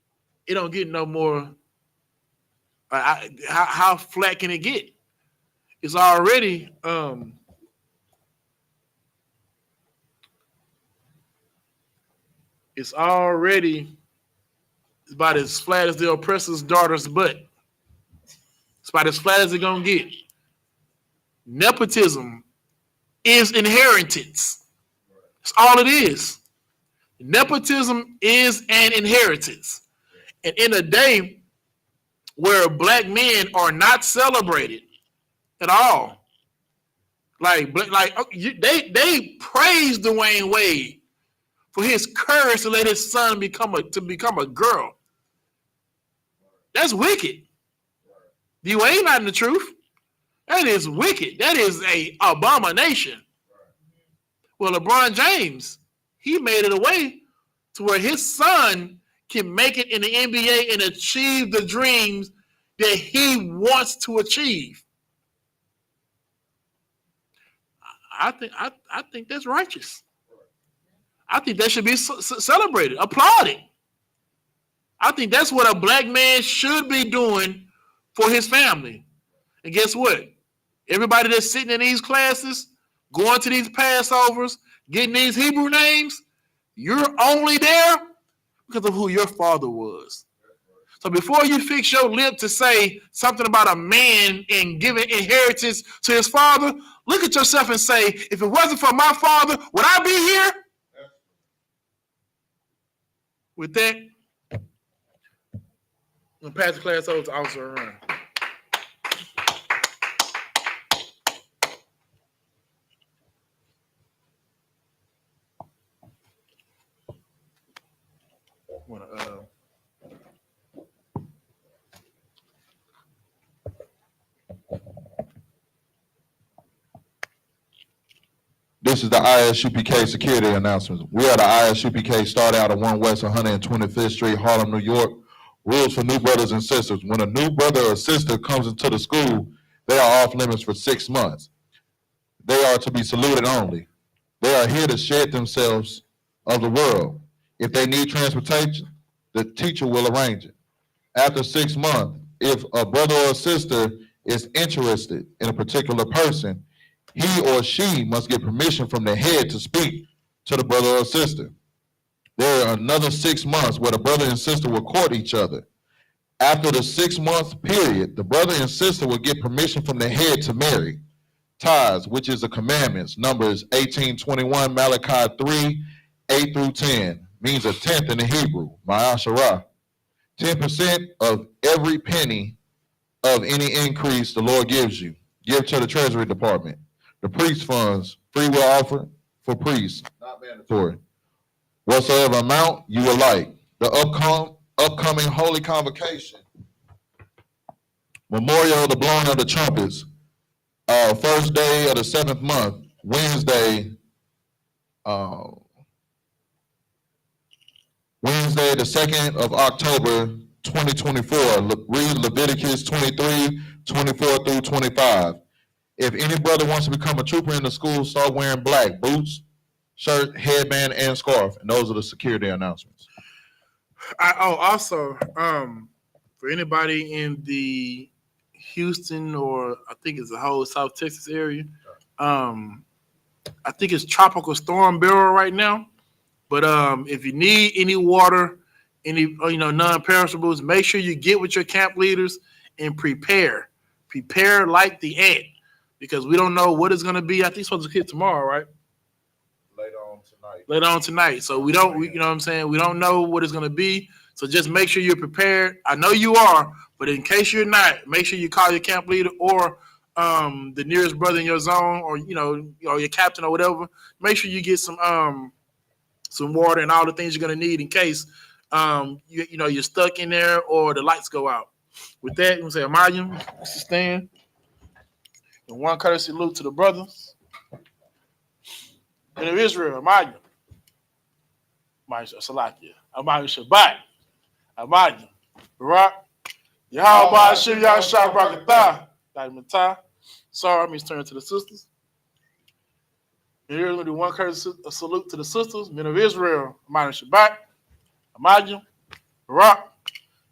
it don't get no more. How flat can it get? It's already it's about as flat as the oppressor's daughter's butt. It's about as flat as it's gonna get. Nepotism is inheritance. That's all it is. Nepotism is an inheritance. And in a day where black men are not celebrated at all, they praise Dwayne Wade for his courage to let his son become a girl. That's wicked. You ain't not in the truth. That is wicked. That is a abomination. Well, LeBron James, he made it a way to where his son can make it in the NBA and achieve the dreams that he wants to achieve. I think that's righteous. I think that should be celebrated, applauded. I think that's what a black man should be doing for his family. And guess what? Everybody that's sitting in these classes, going to these Passovers, getting these Hebrew names, you're only there because of who your father was. So before you fix your lip to say something about a man and giving inheritance to his father, look at yourself and say, if it wasn't for my father, would I be here? With that, I'm going to pass the class over to Officer Ryan. This is the I.S.U.P.K. security announcement. We are the I.S.U.P.K. Start out of 1 West 125th Street, Harlem, New York. Rules for new brothers and sisters. When a new brother or sister comes into the school, they are off limits for 6 months. They are to be saluted only. They are here to shed themselves of the world. If they need transportation, the teacher will arrange it. After 6 months, if a brother or sister is interested in a particular person, he or she must get permission from the head to speak to the brother or sister. There are another 6 months where the brother and sister will court each other. After the 6 month period, the brother and sister will get permission from the head to marry. Tithes, which is the commandments, Numbers 18:21, Malachi 3, 8 through 10, means a tenth in the Hebrew, ma'asharah. 10% of every penny of any increase the Lord gives you. Give to the Treasury Department. The priest funds, free will offer for priests, not mandatory. Whatsoever amount you would like. The upcoming holy convocation, memorial of the blowing of the trumpets, first day of the 7th month, Wednesday, the 2nd of October, 2024. Read Leviticus 23, 24 through 25. If any brother wants to become a trooper in the school, start wearing black boots, shirt, headband, and scarf. And those are the security announcements. Also, for anybody in the Houston or I think it's the whole South Texas area, I think it's tropical storm barrel right now. But if you need any water, any non-perishables, make sure you get with your camp leaders and prepare like the ant. because we don't know what it's going to be. I think it's supposed to hit tomorrow, right? Later on tonight. So you know what I'm saying? We don't know what it's going to be. So just make sure you're prepared. I know you are, but in case you're not, make sure you call your camp leader or the nearest brother in your zone, or your captain or whatever. Make sure you get some water and all the things you're going to need in case you're stuck in there or the lights go out. With that, I'm going to say, Amayim, stand. And one courtesy salute to the brothers. And of Israel, Amayim. Salakia. Amayim Shabbat. Amayim. Barak. Yahweh Hashem Yahshua Barakatah. Daimata. Sorry, I mean turn to the sisters. And here's going to do one courtesy salute to the sisters. Men of Israel. Amayim Shabbat. Amayim. Barak.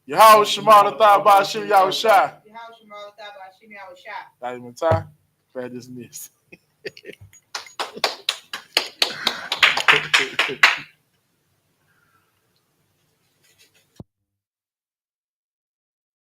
Yahweh Shemalatah Ba'Hashem Yahushua. Daimata. Fair dismissed.